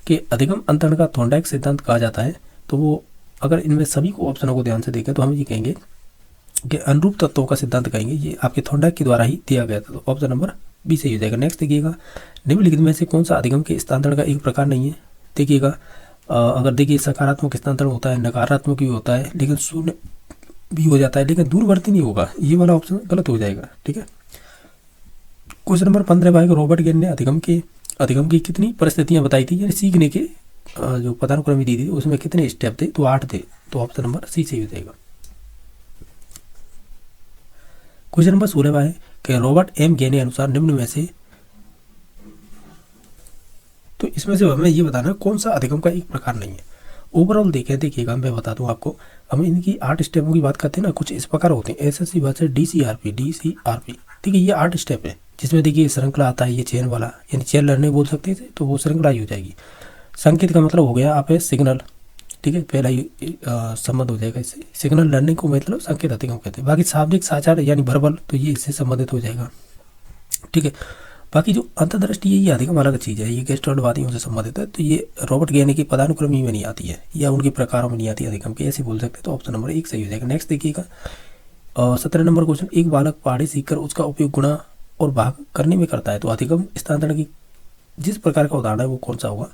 कि अधिगम अंतरण का थॉर्नडाइक सिद्धांत कहा जाता है, तो वो अगर इनमें सभी को ऑप्शनों को ध्यान से देखें तो हम ये कहेंगे कि अनुरूप तत्वों का सिद्धांत कहेंगे, ये आपके थॉर्नडाइक के द्वारा ही दिया गया था, तो ऑप्शन नंबर बी सही हो जाएगा। नेक्स्ट देखिएगा निम्नलिखित में से कौन सा अधिगम के स्थानांतरण का एक प्रकार नहीं है। देखिएगा अगर देखिए सकारात्मक स्थानांतरण होता है, नकारात्मक भी होता है, लेकिन शून्य भी हो जाता है, लेकिन दूरवर्ती नहीं होगा, ये वाला ऑप्शन गलत हो जाएगा, ठीक है। क्वेश्चन नंबर 15 भाई रॉबर्ट गेन ने अधिगम की कितनी परिस्थितियां बताई थी, यानी सीखने के जो पदानुक्रम दी थी उसमें कितने स्टेप थे, तो 8 थे, तो ऑप्शन नंबर सी सही हो जाएगा। क्वेश्चन नंबर 16 भाई कि रॉबर्ट एम गेन के अनुसार निम्न में से, तो इसमें से हमें ये बताना कौन सा अधिगम का एक प्रकार नहीं है। ओवरऑल देखिएगा मैं बता दूं आपको, हम इनकी 8 स्टेपों की बात करते हैं ना, कुछ इस प्रकार होते हैं एसएससी भाषा डीसीआरपी, ठीक है, ये 8 स्टेप है जिसमें देखिए श्रृंखला आता है, ये चेन वाला, यानी चेन लर्निंग बोल सकते थे, तो वो श्रृंखला ही हो जाएगी। संकेत का मतलब हो गया आप सिग्नल, ठीक है, पहला ही संबंध हो जाएगा इससे, सिग्नल लर्निंग को मतलब संकेत अधिगम कहते हैं। बाकी शाब्दिक साचार यानी वर्बल, तो ये इससे संबंधित हो जाएगा, ठीक है। बाकी जो अंतर्दृष्टि है ये अधिगम अलग चीज़ है, ये गेस्ट्रोलवादियों से संबंधित है, तो ये रॉबर्ट गेन की पदानुक्रमी में नहीं आती है या उनके प्रकारों में नहीं आती है अधिगम के, ऐसे बोल सकते हैं, तो ऑप्शन नंबर 1 सही हो जाएगा। नेक्स्ट देखिएगा 17 नंबर क्वेश्चन, एक बालक पहाड़ी सीखकर उसका उपयोग गुणा और भाग करने में करता है, तो अधिगम स्थानांतरण की जिस प्रकार का उदाहरण है वो कौन सा होगा।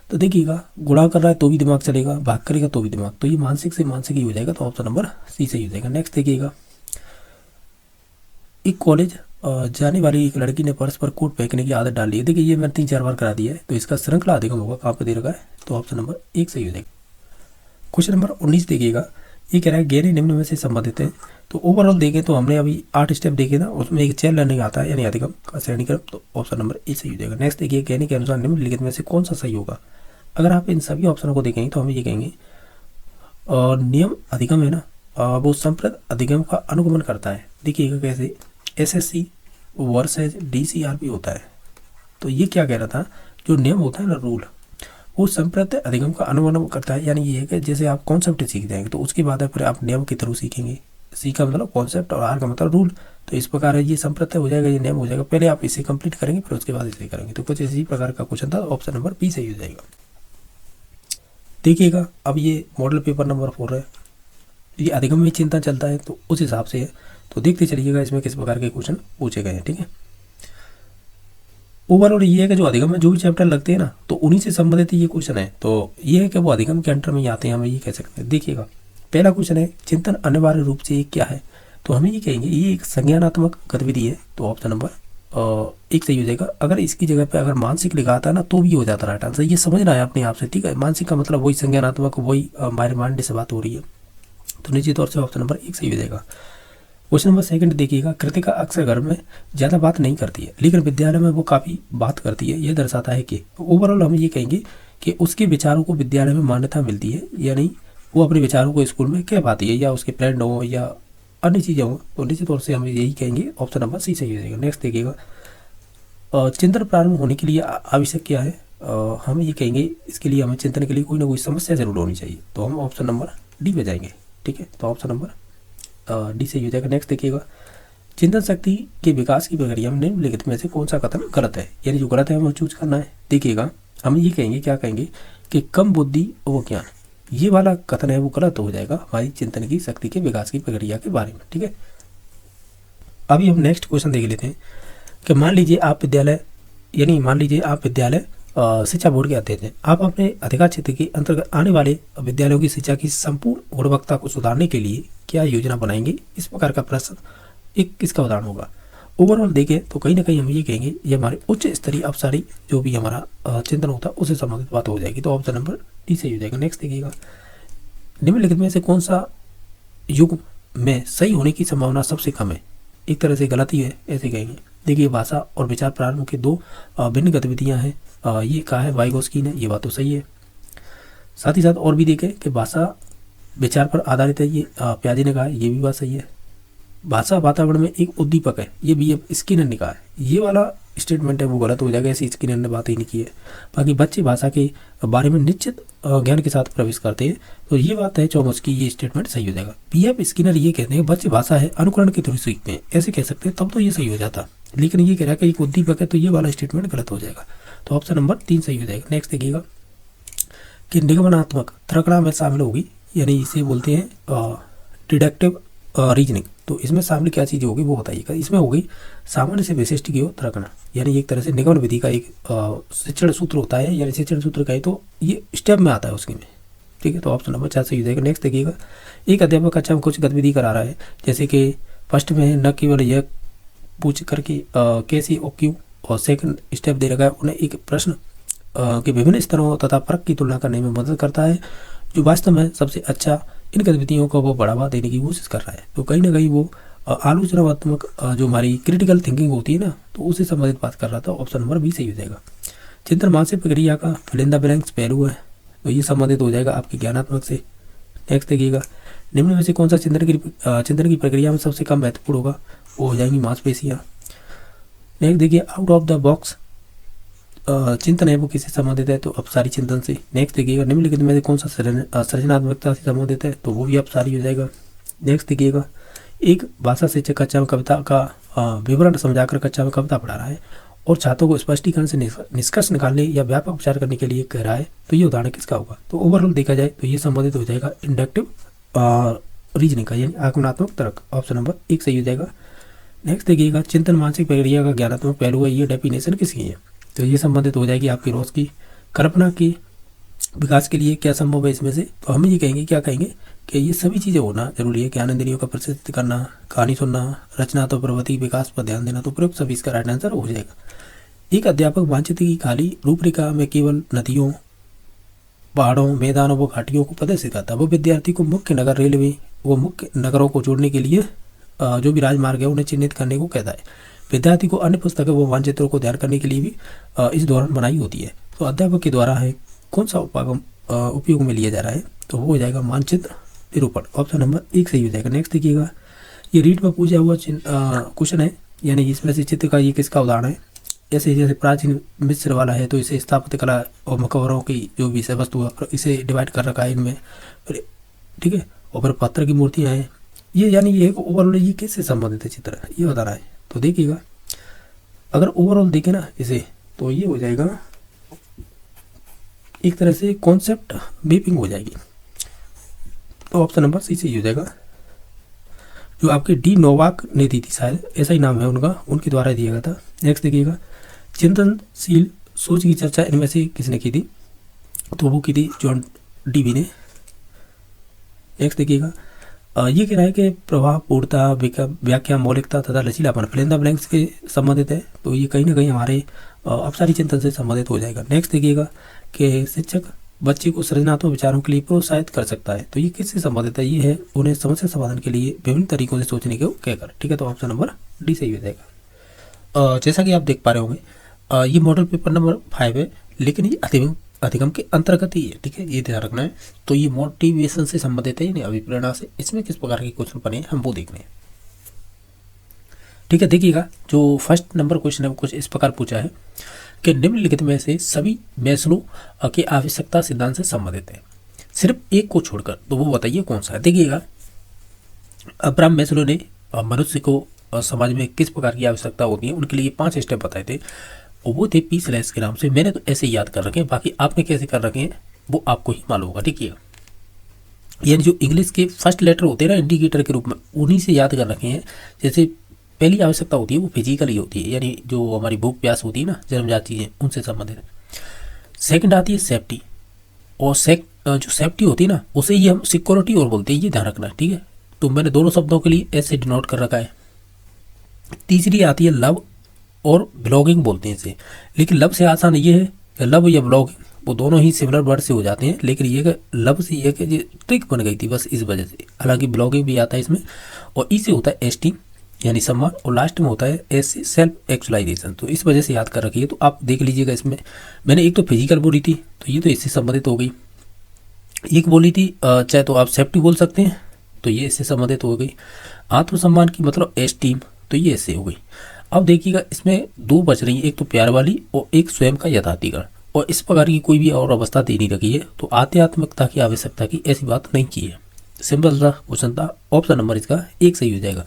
तो देखिएगा गुणा कर रहा है तो भी दिमाग चलेगा, भाग करेगा तो भी दिमाग, तो ये मानसिक से मानसिक ही हो जाएगा, तो ऑप्शन नंबर सी सही हो जाएगा। नेक्स्ट देखिएगा एक कॉलेज जाने वाली एक लड़की ने पर्स पर कोट फेंकने की आदत डाल ली है। देखिए ये मैंने 3-4 बार करा दिया है, तो इसका श्रृंखला अधिगम होगा, कहाँ पे दे रखा है, तो ऑप्शन नंबर 1 सही हो जाएगा। क्वेश्चन नंबर 19 देखिएगा, ये कह रहा है गहरे निम्न में से संबंधित है। तो ओवरऑल देखें तो हमने अभी 8 स्टेप देखे ना, उसमें एक चेन लर्निंग आता है यानी अधिगम का श्रेणीक्रम, तो ऑप्शन नंबर ए सही हो जाएगा। नेक्स्ट देखिए, गहरे के अनुसार निम्नलिखित में से कौन सा सही होगा। अगर आप इन सभी ऑप्शनों को देखेंगे तो हम ये कहेंगे नियम अधिगम है ना, वो संप्रद अधिगम का अनुगमन करता है। देखिएगा कैसे, SSC वर्सेज DCRP होता है। तो ये क्या कह रहा था, जो नियम होता है ना, रूल, वो संप्रत अधिगम का अनुगमन करता है। यानी ये है कि जैसे आप कॉन्सेप्ट सीख जाएंगे तो उसके बाद फिर आप नियम के थ्रू सीखेंगे। सी का मतलब कॉन्सेप्ट और आर का मतलब रूल। तो इस प्रकार है, ये संप्रत हो जाएगा, ये नियम हो जाएगा। पहले आप इसे कंप्लीट करेंगे फिर उसके बाद इसे करेंगे। तो कुछ इसी प्रकार का क्वेश्चन था, ऑप्शन नंबर बी सही हो जाएगा। देखिएगा, अब ये मॉडल पेपर नंबर 4 है, ये अधिगम में चिंतन चलता है तो उस हिसाब से है। तो देखते चलिएगा इसमें किस प्रकार के क्वेश्चन पूछे गए हैं। ठीक है, ओवरऑल ये है कि जो अधिगम में जो भी चैप्टर लगते हैं ना, तो उन्हीं से संबंधित ये क्वेश्चन है। तो ये है कि वो अधिगम के अंडर में ही आते हैं, हम ये कह सकते हैं। देखिएगा, पहला क्वेश्चन है, चिंतन अनिवार्य रूप से क्या है। तो हमें ये कहेंगे ये एक संज्ञानात्मक गतिविधि है। तो ऑप्शन नंबर एक सही हो जाएगा। अगर इसकी जगह पे अगर मानसिक लिखा आता है ना तो भी हो जाता राइट आंसर। ये समझना है अपने आप से, ठीक है। मानसिक का मतलब वही संज्ञानात्मक, वही हमारे माइंड से बात हो रही है। तो निश्चित तौर से ऑप्शन नंबर एक सही हो जाएगा। क्वेश्चन नंबर सेकंड देखिएगा, कृतिका अक्सर घर में ज़्यादा बात नहीं करती है लेकिन विद्यालय में वो काफ़ी बात करती है। यह दर्शाता है कि ओवरऑल हम ये कहेंगे कि उसके विचारों को विद्यालय में मान्यता मिलती है, यानी वो अपने विचारों को स्कूल में कह पाती है, या उसके फ्रेंड हो या अन्य चीज़ें हो। तो निश्चित तौर से हम यही कहेंगे, ऑप्शन नंबर सी सही हो जाएगा। नेक्स्ट देखिएगा, चिंतन प्रारंभ होने के लिए आवश्यक क्या है। हम ये कहेंगे इसके लिए हमें चिंतन के लिए कोई ना कोई समस्या जरूर होनी चाहिए। तो हम ऑप्शन नंबर डी पे जाएंगे। ठीक है, तो ऑप्शन नंबर डी सही हो जाएगा। नेक्स्ट देखिएगा, चिंतन शक्ति के विकास की प्रक्रिया में निम्नलिखित में से कौन सा कथन गलत है। यानी जो गलत है हमें चूज करना है। देखिएगा, हम ये कहेंगे, क्या कहेंगे कि कम बुद्धि वो ज्ञान, ये वाला कथन है वो गलत हो जाएगा हमारी चिंतन की शक्ति के विकास की प्रक्रिया के बारे में। ठीक है, अभी हम नेक्स्ट क्वेश्चन देख लेते हैं कि मान लीजिए आप विद्यालय शिक्षा बोर्ड के अध्यक्ष हैं। आप अपने अधिकार क्षेत्र के अंतर्गत आने वाले विद्यालयों की शिक्षा की संपूर्ण गुणवत्ता को सुधारने के लिए क्या योजना बनाएंगे। इस प्रकार का प्रश्न एक किसका उदाहरण होगा। ओवरऑल देखें तो कहीं ना कहीं हम ये कहेंगे ये हमारे उच्च स्तरीय अवसारी जो भी हमारा चिंतन होता है उससे संबंधित बात हो जाएगी। तो ऑप्शन नंबर डी सही हो जाएगा। नेक्स्ट देखिएगा, निम्नलिखित में से कौन सा युग में सही होने की संभावना सबसे कम है। एक तरह से गलत ही है ऐसे कहेंगे। देखिए, भाषा और विचार प्रारंभ की दो भिन्न गतिविधियां हैं। ये कहा है वाइगोस्की ने, ये बात तो सही है। साथ ही साथ और भी देखें कि भाषा विचार पर आधारित है, ये प्याजे ने कहा है, ये भी बात सही है। भाषा वातावरण में एक उद्दीपक है, ये भी स्किनर ने कहा है। ये वाला स्टेटमेंट है वो गलत हो जाएगा, ऐसी स्किनर ने बात ही नहीं की है। बाकी बच्चे भाषा के बारे में निश्चित ज्ञान के साथ प्रवेश करते हैं, तो ये बात है चौमस की, ये स्टेटमेंट सही हो जाएगा। BF स्किनर ये कहते हैं बच्चे भाषा है अनुकरण के थ्रू सीखते हैं, ऐसे कह सकते हैं, तब तो ये सही हो जाता। लेकिन ये कह रहा है कि एक उद्दीपक है, तो ये वाला स्टेटमेंट गलत हो जाएगा। तो ऑप्शन नंबर 3 सही हो जाएगा। नेक्स्ट देखिएगा कि निगमनात्मक तर्कना में शामिल होगी, यानी इसे बोलते हैं डिडक्टिव रीजनिंग। तो इसमें शामिल क्या चीज़ होगी वो बताइएगा। इसमें होगी सामान्य से विशिष्ट की ओर तर्कना, यानी एक तरह से निगमन विधि का एक शिक्षण सूत्र होता है, यानी शिक्षण सूत्र का ही तो ये स्टेप में आता है उसके में। ठीक है, तो ऑप्शन नंबर 4 सही हो जाएगा। नेक्स्ट देखिएगा, एक अध्यापक कक्षा में कुछ गतिविधि करा रहा है, जैसे कि फर्स्ट में न केवल यह पूछ करके कैसे और क्यों, और सेकंड स्टेप दे रखा है उन्हें एक प्रश्न के विभिन्न स्तरों तथा फर्क की तुलना करने में मदद करता है, जो वास्तव में सबसे अच्छा इन गतिविधियों को वो बढ़ावा देने की कोशिश कर रहा है। तो कहीं ना कहीं वो आलोचनात्मक जो हमारी क्रिटिकल थिंकिंग होती है ना, तो उससे संबंधित बात कर रहा था। ऑप्शन नंबर बी सही हो जाएगा। चिंतन मानसिक प्रक्रिया का फिल इन द ब्लैंक्स पहलू है, तो ये संबंधित हो जाएगा आपके ज्ञानात्मक से। नेक्स्ट देखिएगा, निम्न में से कौन सा चिंतन की प्रक्रिया में सबसे कम महत्वपूर्ण होगा, वो हो जाएंगी मांसपेशियाँ। नेक्स्ट देखिए, आउट ऑफ द बॉक्स चिंतन है वो किससे संबंधित है, तो अपसारी चिंतन से। नेक्स्ट देखिएगा, निम्नलिखित में से कौन सा सृजनात्मकता से संबंधित है, तो वो भी अपसारी हो जाएगा। नेक्स्ट देखिएगा, एक भाषा शिक्षक कक्षा में कविता का विवरण समझाकर कक्षा में कविता पढ़ा रहा है और छात्रों को स्पष्टीकरण से निष्कर्ष निकालने या व्यापक विचार करने के लिए कह रहा है, तो ये उदाहरण किसका होगा। तो ओवरऑल देखा जाए तो ये संबंधित हो जाएगा इंडक्टिव रीजनिंग का, यानी आगमनात्मक तर्क। ऑप्शन नंबर 1 सही हो जाएगा। नेक्स्ट देखिएगा, चिंतन मानसिक प्रक्रिया का ज्ञानात्मक पहलू है, ये डेफिनेशन किसकी है, तो ये संबंधित हो जाएगी आपकी रोज की कल्पना की विकास के लिए क्या संभव है इसमें से। तो हम ये कहेंगे, क्या कहेंगे कि ये सभी चीज़ें होना जरूरी है। ज्ञान इंद्रियों का प्रशिक्षित करना, कहानी सुनना, रचना तो प्रवृत्ति विकास पर ध्यान देना, तो प्रयुक्त सभी इसका राइट आंसर हो जाएगा। एक अध्यापक मानचित्र की खाली रूपरेखा में केवल नदियों पहाड़ों, मैदानों व घाटियों को प्रदर्शित करता है। वो विद्यार्थी को मुख्य नगर, रेलवे व मुख्य नगरों को जोड़ने के लिए जो भी राजमार्ग है उन्हें चिन्हित करने को कहता है। विद्यार्थी को अन्य पुस्तकों व मानचित्रों को ध्यान करने के लिए भी इस दौरान बनाई होती है। तो अध्यापक के द्वारा है कौन सा उपागम उपयोग में लिया जा रहा है, तो वो हो जाएगा मानचित्र निरूपण। ऑप्शन नंबर 1 सही हो जाएगा। नेक्स्ट देखिएगा, ये रीट में पूछा हुआ क्वेश्चन है, यानी इसमें से चित्र का ये किसका उदाहरण है। ऐसे जैसे प्राचीन मिस्र वाला है तो इसे स्थापत्य कला और मकबरों की जो भी वस्तु है इसे डिवाइड कर रखा है इनमें, ठीक है। और फिर पत्थर की मूर्तियाँ हैं, ये यानी ये ओवरऑल ये किससे संबंधित है चित्र, ये बता रहा है। तो देखिएगा, अगर ओवरऑल देखें ना इसे, तो ये हो जाएगा एक तरह से कॉन्सेप्ट मैपिंग हो जाएगी। तो ऑप्शन नंबर सी सही हो जाएगा, जो आपके डी नोवाक ने दी थी, शायद ऐसा ही नाम है उनका, उनके द्वारा दिया गया था। नेक्स्ट देखिएगा, चिंतनशील सोच की चर्चा इनमें से किसने की थी, तो वो की थी जॉन डीवी ने। नेक्स्ट देखिएगा, ये कह रहा है कि प्रभाव, पूर्णता, व्याख्या, मौलिकता तथा लचीलापन फिल इन द ब्लैंक्स के संबंधित है, तो ये कहीं ना कहीं हमारे अपसारी चिंतन से संबंधित हो जाएगा। नेक्स्ट देखिएगा कि शिक्षक बच्चे को सृजनात्मक विचारों के लिए प्रोत्साहित कर सकता है, तो ये किससे संबंधित है, ये है उन्हें समस्या समाधान के लिए विभिन्न तरीकों से सोचने को कहकर, ठीक है। तो ऑप्शन नंबर डी सही हो जाएगा। जैसा कि आप देख पा रहे होंगे, ये मॉडल पेपर नंबर 5 है, लेकिन ये अधिगम के अंतर्गत ही है, ठीक है, ये ध्यान रखना है। तो ये मोटिवेशन से संबंधित है, यानी अभिप्रेरणा से। इसमें किस प्रकार के क्वेश्चन बने हम वो देखने हैं, ठीक है। देखिएगा, जो फर्स्ट नंबर क्वेश्चन है वो कुछ इस प्रकार पूछा है कि निम्नलिखित में से सभी मैस्लो के आवश्यकता सिद्धांत से संबंधित है, सिर्फ एक को छोड़कर, तो वो बताइए कौन सा है। देखिएगा, अब्राहम मैस्लो ने मनुष्य को समाज में किस प्रकार की आवश्यकता होती है उनके लिए 5 स्टेप बताए थे, और वो थे पी स्लैश के नाम से। मैंने तो ऐसे याद कर रखे हैं, बाकी आपने कैसे कर रखे हैं वो आपको ही मालूम होगा, ठीक है। यानी जो इंग्लिश के फर्स्ट लेटर होते हैं ना इंडिकेटर के रूप में, उन्हीं से याद कर रखे हैं। जैसे पहली आवश्यकता होती है वो फिजिकली होती है, यानी जो हमारी भूख प्यास होती है ना, जन्मजात चीज़ें, उनसे संबंधित। सेकंड आती है सेफ्टी, और जो सेफ्टी होती है ना उसे ही हम सिक्योरिटी और बोलते हैं, ये ध्यान रखना, ठीक है। तो मैंने दोनों शब्दों के लिए ऐसे डिनोट कर रखा है। तीसरी आती है लव और बिलोंगिंग बोलते हैं इसे, लेकिन लव से आसान ये है कि लव या बिलोंगिंग वो दोनों ही सिमिलर वर्ड से हो जाते हैं, लेकिन ये लव से ये कि ट्रिक बन गई थी बस इस वजह से। हालांकि बिलोंगिंग भी आता है इसमें, और ई से होता है एस्टीम यानी सम्मान, और लास्ट में होता है एस से सेल्फ एक्चुअलाइजेशन। तो इस वजह से याद कर रखिए। तो आप देख लीजिएगा, इसमें मैंने एक तो फिजिकल बोली थी, तो ये तो इससे संबंधित हो गई। एक बोली थी चाहे तो आप सेफ्टी बोल सकते हैं, तो ये इससे संबंधित हो गई। आत्मसम्मान की मतलब एस्टीम, तो ये इससे हो गई। अब देखिएगा, इसमें 2 बच रही है, एक तो प्यार वाली और एक स्वयं का यथार्थीकरण, और इस प्रकार की कोई भी और अवस्था दे नहीं रखी है। तो आध्यात्मिकता की आवश्यकता की ऐसी बात नहीं की है, सिंपल सा क्वेश्चन था। ऑप्शन नंबर इसका 1 सही हो जाएगा।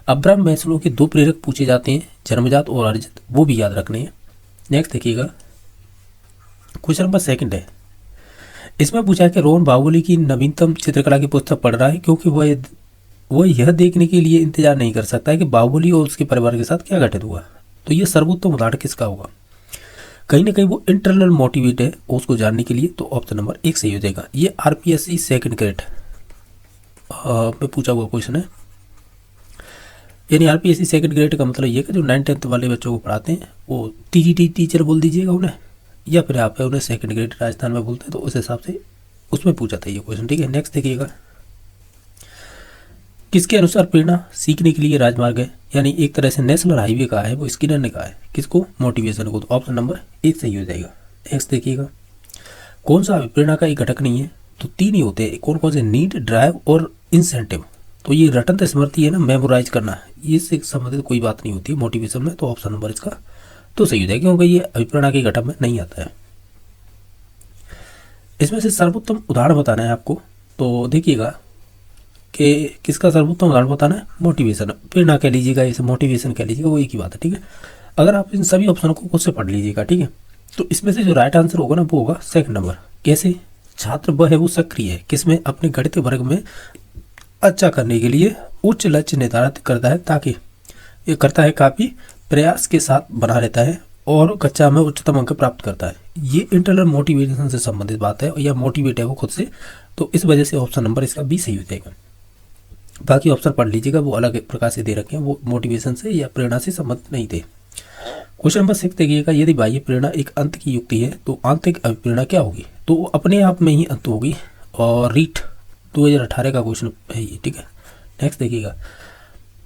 अब्राहम मैस्लो के 2 प्रेरक पूछे जाते हैं, जन्मजात और अर्जित, वो भी याद रखने हैं। नेक्स्ट देखिएगा, क्वेश्चन नंबर 2 है। इसमें पूछा है कि रोहन बाहुबली की नवीनतम चित्रकला की पुस्तक पढ़ रहा है क्योंकि वह यह देखने के लिए इंतजार नहीं कर सकता है कि बाहुबली और उसके परिवार के साथ क्या घटित हुआ। तो ये सर्वोत्तम उदाहरण किसका होगा। कहीं ना कहीं वो इंटरनल मोटिवेट है उसको जानने के लिए। तो ऑप्शन नंबर 1 सही हो जाएगा। ये आरपीएससी सेकंड ग्रेड में पूछा हुआ क्वेश्चन है। यानी आरपीएससी सेकंड ग्रेड का मतलब ये कि जो 9th-10th वाले बच्चों को पढ़ाते हैं वो टीजीटी टीचर बोल दीजिएगा उन्हें, या फिर आप उन्हें सेकंड ग्रेड राजस्थान में बोलते हैं, तो उस हिसाब से उसमें पूछा था ये क्वेश्चन, ठीक है। नेक्स्ट देखिएगा, किसके अनुसार प्रेरणा सीखने के लिए राजमार्ग है, यानी एक तरह से नेशनल हाईवे कहा है, वो स्किनर ने कहा है। किसको, मोटिवेशन को। तो ऑप्शन नंबर 1 सही हो जाएगा। नेक्स्ट देखिएगा, कौन सा प्रेरणा का एक घटक नहीं है, तो 3 ही होते हैं। कौन कौन से, नीड, ड्राइव और इंसेंटिव। तो ये रटन स्मृति है ना, मेमोराइज करना, ये से संबंधित कोई बात नहीं होती है मोटिवेशन में। तो ऑप्शन नंबर इसका तो सही हो जाएगा, क्योंकि ये अभिप्रेरणा के घटक में नहीं आता है। इसमें से सर्वोत्तम उदाहरण बताना है आपको। तो देखिएगा कि किसका सर्वोत्तम उदाहरण बताना है, मोटिवेशन। प्रेरणा कह लीजिएगा, इसे मोटिवेशन कह लीजिएगा, वो एक ही बात है, ठीक है। अगर आप इन सभी ऑप्शनों को खुद से पढ़ लीजिएगा, ठीक है। तो इसमें से जो राइट आंसर होगा ना वो होगा 2nd नंबर। कैसे, छात्र वह है वो सक्रिय है, किसमें, अपने गणित वर्ग में अच्छा करने के लिए उच्च लक्ष्य निर्धारित करता है, ताकि ये करता है, काफ़ी प्रयास के साथ बना रहता है और कक्षा में उच्चतम अंक प्राप्त करता है। ये इंटरनल मोटिवेशन से संबंधित बात है, या मोटिवेट है वो खुद से। तो इस वजह से ऑप्शन नंबर इसका बी सही हो जाएगा। बाकी ऑप्शन पढ़ लीजिएगा, वो अलग प्रकार से दे रखे हैं, वो मोटिवेशन से या प्रेरणा से संबंधित नहीं थे। क्वेश्चन नंबर 6 देखिएगा, यदि बाह्य प्रेरणा एक अंत की युक्ति है तो आंतरिक अभिप्रेरणा क्या होगी। तो वो अपने आप में ही अंत होगी। और रीट 2018 का क्वेश्चन है ये, ठीक है। नेक्स्ट देखिएगा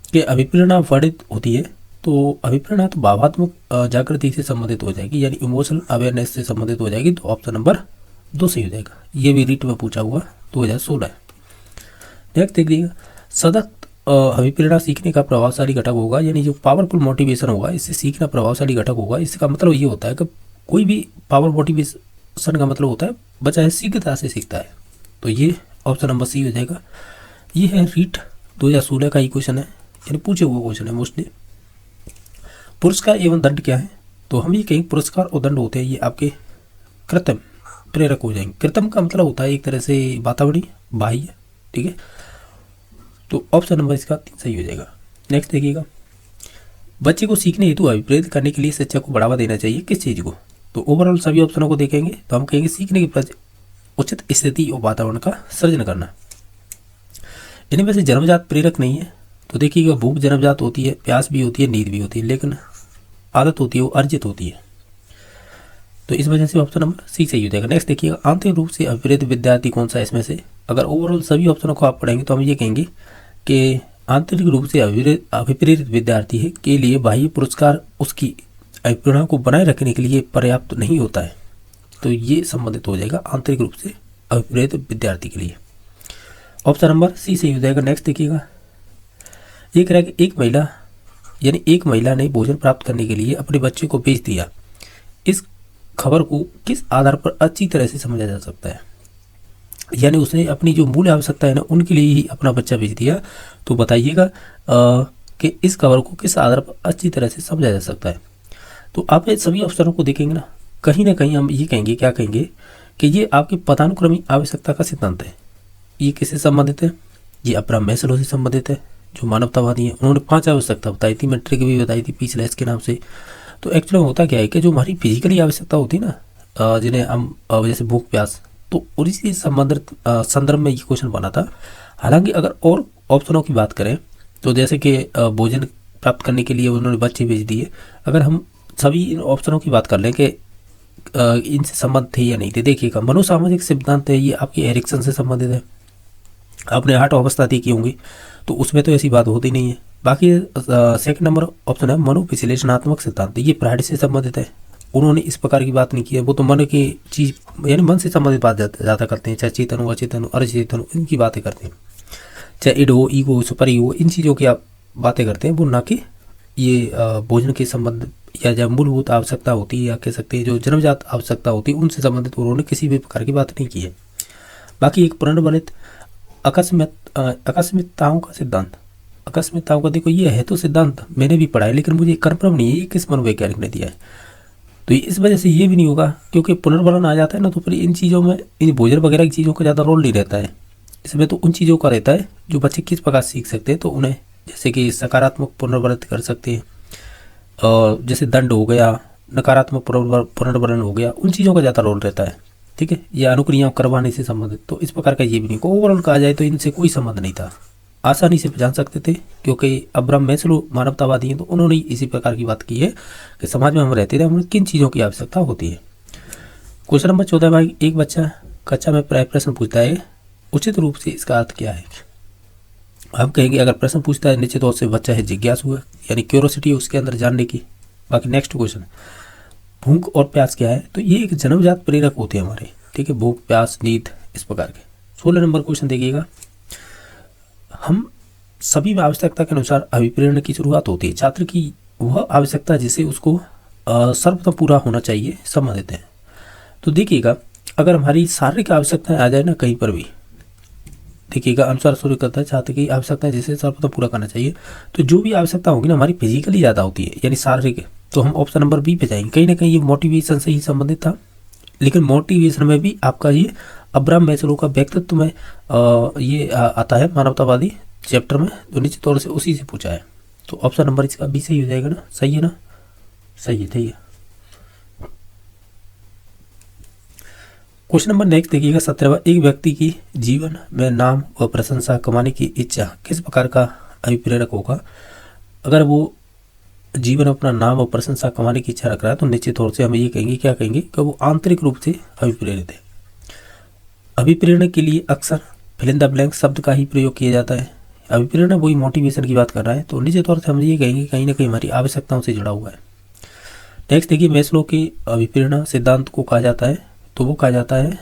कि अभिप्रेरणा वर्णित होती है, तो अभिप्रेरणा तो भावात्मक जागृति से संबंधित हो जाएगी, यानी इमोशनल अवेयरनेस से संबंधित हो जाएगी, तो ऑप्शन नंबर 2 सही हो जाएगा। ये भी रीट में पूछा हुआ 2016 है। नेक्स्ट देखिएगा सतत अभिप्रेरणा सीखने का प्रभावशाली घटक होगा, यानी जो पावरफुल मोटिवेशन होगा इससे सीखना प्रभावशाली घटक होगा। इसका मतलब ये होता है कि कोई भी पावर मोटिवेशन का मतलब होता है बच्चा है शीघ्रता से सीखता है, तो ये ऑप्शन नंबर सी हो जाएगा। ये है रीट 2016 का ही क्वेश्चन है, यानी पूछे हुआ क्वेश्चन है मोस्टली। पुरस्कार एवं दंड क्या है, तो हम ये कहेंगे पुरस्कार और दंड होते हैं ये आपके कृत्रिम प्रेरक हो जाएंगे। कृत्रिम का मतलब होता है एक तरह से वातावरणीय बाह्य, ठीक है। तो ऑप्शन नंबर इसका 3 सही हो जाएगा। नेक्स्ट देखिएगा बच्चे को सीखने हेतु अभिप्रेरित करने के लिए शिक्षक को बढ़ावा देना चाहिए किस चीज़ को, तो ओवरऑल सभी ऑप्शनों को देखेंगे तो हम कहेंगे सीखने के प्रति उचित स्थिति और वातावरण का सृजन करना। इनमें वैसे जन्मजात प्रेरक नहीं है, तो देखिएगा भूख जन्मजात होती है, प्यास भी होती है, नींद भी होती है, लेकिन आदत होती है वो अर्जित होती है, तो इस वजह से ऑप्शन नंबर सी सही हो जाएगा। नेक्स्ट देखिएगा आंतरिक रूप से अभिप्रेरित विद्यार्थी कौन सा है इसमें से, अगर ओवरऑल सभी ऑप्शनों को आप पढ़ेंगे तो हम ये कहेंगे कि आंतरिक रूप से अभिप्रेरित विद्यार्थी है के लिए बाह्य पुरस्कार उसकी अभिप्रेरणा को बनाए रखने के लिए पर्याप्त नहीं होता है, तो ये संबंधित हो जाएगा आंतरिक रूप से अभिप्रेरित विद्यार्थी के लिए। ऑप्शन नंबर सी सही हो जाएगा। नेक्स्ट देखिएगा ये कह रहा है कि एक महिला ने भोजन प्राप्त करने के लिए अपने बच्चे को बेच दिया। इस खबर को किस आधार पर अच्छी तरह से समझा जा सकता है, यानी उसने अपनी जो मूल आवश्यकता है ना उनके लिए ही अपना बच्चा बेच दिया, तो बताइएगा कि इस खबर को किस आधार पर अच्छी तरह से समझा जा सकता है। तो आप सभी अवसरों को देखेंगे ना कहीं हम ये कहेंगे, क्या कहेंगे कि ये आपके पदानुक्रमिक आवश्यकता का सिद्धांत है। ये किससे संबंधित है, ये अब्राहम मैस्लो से संबंधित है, जो मानवतावादी है। उन्होंने 5 आवश्यकता बताई थी, मैं ट्रिक भी बताई थी पीछलेस के नाम से। तो एक्चुअली होता क्या है कि जो हमारी फिजिकली आवश्यकता होती है ना, जिन्हें हम जैसे भूख प्यास, तो उसी संबंधित संदर्भ में ये क्वेश्चन बना था। हालांकि अगर और ऑप्शनों की बात करें तो जैसे कि भोजन प्राप्त करने के लिए उन्होंने बच्चे भेज दिए, अगर हम सभी इन ऑप्शनों की बात कर लें कि इनसे संबंध थे या नहीं थे, देखिएगा मनोसामाजिक सिद्धांत है, ये आपके एरिक्सन से संबंधित है। आपने 8 अवस्था देखी होंगी, तो उसमें तो ऐसी बात होती नहीं है। बाकी सेकंड नंबर ऑप्शन है मनोविश्लेषणात्मक सिद्धांत, ये फ्राइड से संबंधित है। उन्होंने इस प्रकार की बात नहीं की है, वो तो मन की चीज यानी मन से संबंधित बात ज़्यादा करते हैं, चाहे चेतन हो अचेतन हो अर्चेतन हो, इनकी बातें करते हैं। चाहे इड हो ईगो सुपर ईगो, इन चीज़ों की आप बातें करते हैं, वो ना कि ये भोजन के संबंध या जो मूलभूत आवश्यकता होती है या कह सकते हैं जो जन्मजात आवश्यकता होती है उनसे संबंधित उन्होंने किसी भी प्रकार की बात नहीं की है। बाकी एक पुनर्बलित आकस्मिकताओं का सिद्धांत, आकस्मिकताओं का देखो ये है तो सिद्धांत मैंने भी पढ़ा है, लेकिन मुझे कंफर्म नहीं है ये किस मनोवैज्ञानिक ने दिया है, तो इस वजह से ये भी नहीं होगा, क्योंकि पुनर्बलन आ जाता है ना तो फिर इन चीज़ों में इन भोजन वगैरह की चीज़ों का ज़्यादा रोल नहीं रहता है। इसमें तो उन चीज़ों का रहता है जो बच्चे किस प्रकार सीख सकते हैं, तो उन्हें जैसे कि सकारात्मक पुनर्बलित कर सकते हैं, और जैसे दंड हो गया, नकारात्मक पुनर्बलन हो गया, उन चीज़ों का ज़्यादा रोल रहता है, ठीक है, या अनुक्रियाओं करवाने से संबंधित। तो इस प्रकार का ये भी नहीं, ओवरऑल कहा जाए तो इनसे कोई संबंध नहीं था, आसानी से पहचान सकते थे, क्योंकि अब्राहम मैस्लो मानवतावादी हैं तो उन्होंने इसी प्रकार की बात की है कि समाज में हम रहते थे, हमें किन चीज़ों की आवश्यकता होती है। क्वेश्चन नंबर 14 भाई, एक बच्चा कक्षा में प्रश्न पूछता है, उचित रूप से इसका अर्थ क्या है। हम कहेंगे अगर प्रश्न पूछता है निश्चित तौर से बच्चा है जिज्ञासु है, यानी क्यूरोसिटी उसके अंदर जानने की। बाकी नेक्स्ट क्वेश्चन, भूख और प्यास क्या है, तो ये एक जन्मजात प्रेरक होते हैं हमारे, ठीक है, भूख प्यास नींद इस प्रकार के। 16 नंबर क्वेश्चन देखिएगा, हम सभी में आवश्यकता के अनुसार अभिप्रेरण की शुरुआत होती है, छात्र की वह आवश्यकता जिसे उसको सर्वप्रथम पूरा होना चाहिए संबंधित है। तो देखिएगा अगर हमारी शारीरिक आवश्यकताएं आ जाए ना कहीं पर भी, देखिएगा अनुसार शुरू करता है छात्र की आवश्यकताएं जिसे सर्वप्रथम पूरा करना चाहिए, तो जो भी आवश्यकता होगी ना हमारी फिजिकली ज़्यादा होती है, यानी शारीरिक, तो हम ऑप्शन नंबर बी पे जाएंगे। कहीं ना कहीं ये मोटिवेशन से ही संबंधित था, लेकिन मोटिवेशन में भी आपका ये अब्राहम मैस्लो का व्यक्तित्व में ये आता है मानवतावादी चैप्टर में, तो निश्चित तौर से उसी से पूछा है, तो ऑप्शन नंबर इसका बी सही हो जाएगा ना, सही है ना, सही है। क्वेश्चन नंबर नेक्स्ट देखिएगा 17वां, एक व्यक्ति की जीवन में नाम व प्रशंसा कमाने की इच्छा किस प्रकार का अभिप्रेरक होगा। अगर वो जीवन में अपना नाम और प्रशंसा कमाने की इच्छा रख रहा है तो निश्चित तौर से हम ये कहेंगे, क्या कहेंगे कि वो आंतरिक रूप से अभिप्रेरित है, अभिप्रेरण के लिए अक्सर फिल इन द ब्लैंक शब्द का ही प्रयोग किया जाता है। अभिप्रेरण वही मोटिवेशन की बात कर रहा है, तो निश्चित तौर से हम ये कहेंगे कहीं ना कहीं हमारी आवश्यकताओं से जुड़ा हुआ है। नेक्स्ट देखिए, मैस्लो के अभिप्रेरणा सिद्धांत को कहा जाता है, तो वो कहा जाता है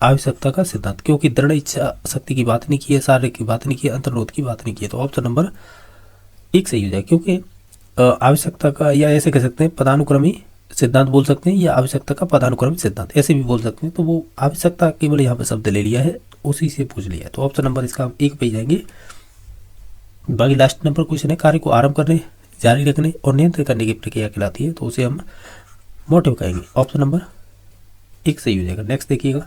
आवश्यकता का सिद्धांत, क्योंकि दृढ़ इच्छा शक्ति की बात नहीं की है, शारीरिक की बात नहीं की है, अंतर्रोध की बात नहीं की है। तो ऑप्शन नंबर 1 सही हो जाए, क्योंकि आवश्यकता का, या ऐसे कह सकते हैं पदानुक्रमी सिद्धांत बोल सकते हैं, या आवश्यकता का पदानुक्रमी सिद्धांत ऐसे भी बोल सकते हैं। तो वो आवश्यकता केवल यहाँ पर शब्द ले लिया है, उसी से पूछ लिया है। तो ऑप्शन नंबर इसका 1 पे जाएंगे। बाकी लास्ट नंबर क्वेश्चन है, कार्य को आरंभ करने, जारी रखने और नियंत्रित करने की प्रक्रिया कहलाती है, तो उसे हम मोटिव कहेंगे। ऑप्शन नंबर 1 सही हो जाएगा। नेक्स्ट देखिएगा,